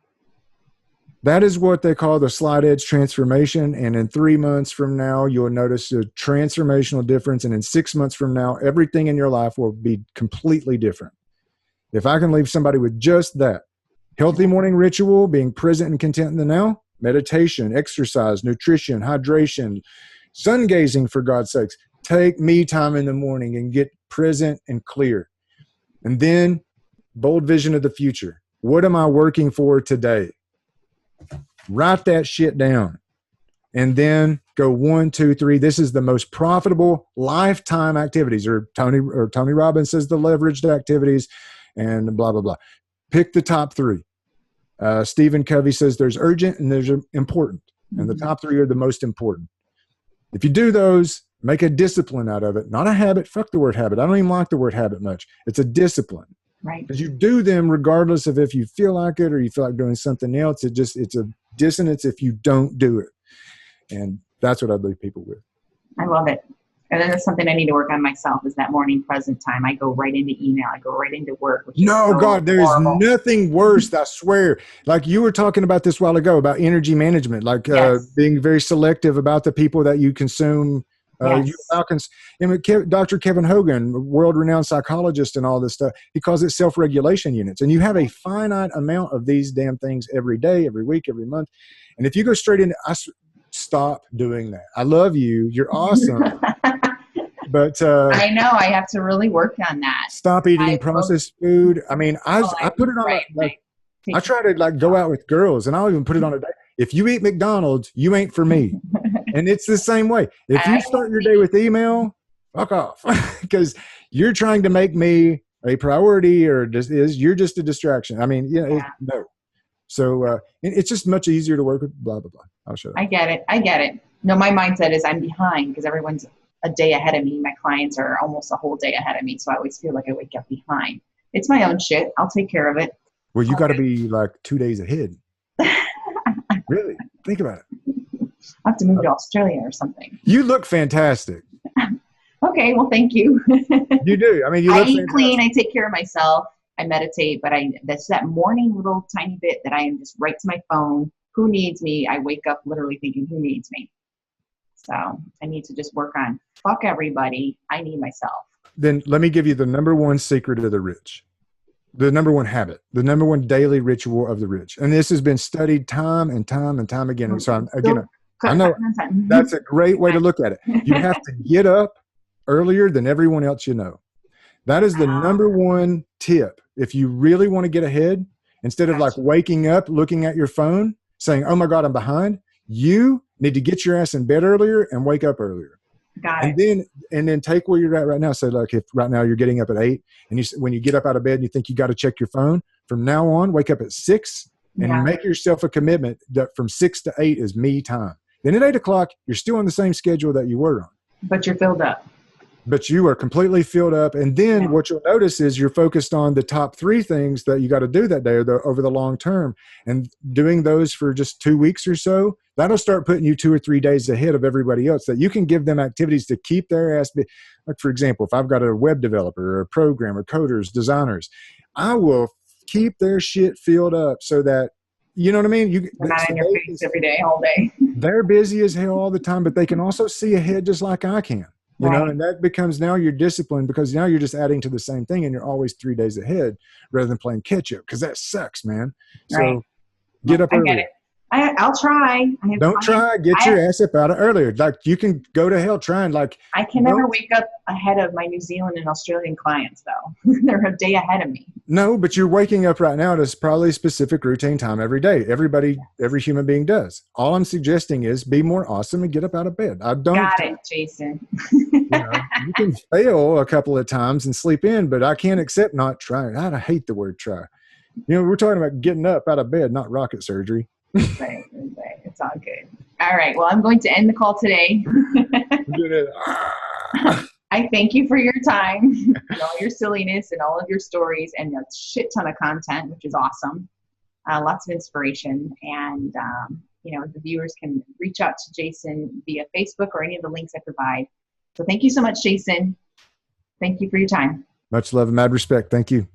that is what they call the slight edge transformation. And in 3 months from now, you'll notice a transformational difference. And in 6 months from now, everything in your life will be completely different. If I can leave somebody with just that, healthy morning ritual, being present and content in the now, meditation, exercise, nutrition, hydration, sun gazing, for God's sakes, take me time in the morning and get present and clear. And then bold vision of the future. What am I working for today? Write that shit down. And then go 1, 2, 3. This is the most profitable lifetime activities, or Tony Robbins says the leveraged activities, and blah, blah, blah. Pick the top 3. Stephen Covey says there's urgent and there's important. And the top 3 are the most important. If you do those, make a discipline out of it. Not a habit. Fuck the word habit. I don't even like the word habit much. It's a discipline. Right. Because you do them regardless of if you feel like it or you feel like doing something else. It's a dissonance if you don't do it. And that's what I leave people with. I love it. And then there's something I need to work on myself is that morning present time. I go right into email. I go right into work. No, God, there's nothing worse, I swear. Like you were talking about this a while ago about energy management, like being very selective about the people that you consume. Dr. Kevin Hogan, world-renowned psychologist and all this stuff, he calls it self-regulation units. And you have a finite amount of these damn things every day, every week, every month. And if you go straight into, stop doing that. I love you. You're awesome. But I know I have to really work on that. Stop eating processed food. I mean, I put it on. I try to go out with girls, and I'll even put it on a day. If you eat McDonald's, you ain't for me. And it's the same way. If you start your day with email, fuck off, because you're trying to make me a priority, or you're just a distraction. I mean, no. So it's just much easier to work with. Blah blah blah. I'll shut up. I get it. No, my mindset is I'm behind because everyone's a day ahead of me. My clients are almost a whole day ahead of me. So I always feel like I wake up behind. It's my own shit. I'll take care of it. Well, you got to be like 2 days ahead. Really? Think about it. I have to move to Australia or something. You look fantastic. Okay. Well, thank you. You do. I mean, you look I eat fantastic. clean. I take care of myself. I meditate, but that's that morning little tiny bit that I am just right to my phone. Who needs me? I wake up literally thinking, who needs me? So I need to just work on fuck everybody. I need myself. Then let me give you the number 1 secret of the rich, the number 1 habit, the number 1 daily ritual of the rich. And this has been studied time and time and time again. And so I know that's a great way to look at it. You have to get up earlier than everyone else you know. That is the number 1 tip. If you really want to get ahead, instead of like waking up, looking at your phone, saying, oh my God, I'm behind, you need to get your ass in bed earlier and wake up earlier. Got it. And then take where you're at right now. So like if right now you're getting up at 8 and when you get up out of bed and you think you got to check your phone, from now on, wake up at 6 and make yourself a commitment that from 6 to 8 is me time. Then at 8 o'clock, you're still on the same schedule that you were on. But you're filled up. but you are completely filled up. And then what you'll notice is you're focused on the top 3 things that you got to do that day or over the long term, and doing those for just 2 weeks or so, that'll start putting you 2 or 3 days ahead of everybody else, that you can give them activities to keep their ass. Like, for example, if I've got a web developer or a programmer, coders, designers, I will keep their shit filled up so that, you know what I mean? We're not in your face every day, all day. They're busy as hell all the time, but they can also see ahead just like I can. You know, and that becomes now your discipline, because now you're just adding to the same thing and you're always 3 days ahead rather than playing catch up, because that sucks, man. So get up early. I'll try. Don't try. Get your ass up out of earlier. Like, you can go to hell trying. Like, I can never wake up ahead of my New Zealand and Australian clients, though. They're a day ahead of me. No, but you're waking up right now at probably a specific routine time every day. Every human being does. All I'm suggesting is be more awesome and get up out of bed. Got it, Jason. You can fail a couple of times and sleep in, but I can't accept not trying. I hate the word try. We're talking about getting up out of bed, not rocket surgery. Right. It's all good. All right. Well, I'm going to end the call today. I thank you for your time and all your silliness and all of your stories and a shit ton of content, which is awesome. Lots of inspiration. And, the viewers can reach out to Jason via Facebook or any of the links I provide. So thank you so much, Jason. Thank you for your time. Much love and mad respect. Thank you.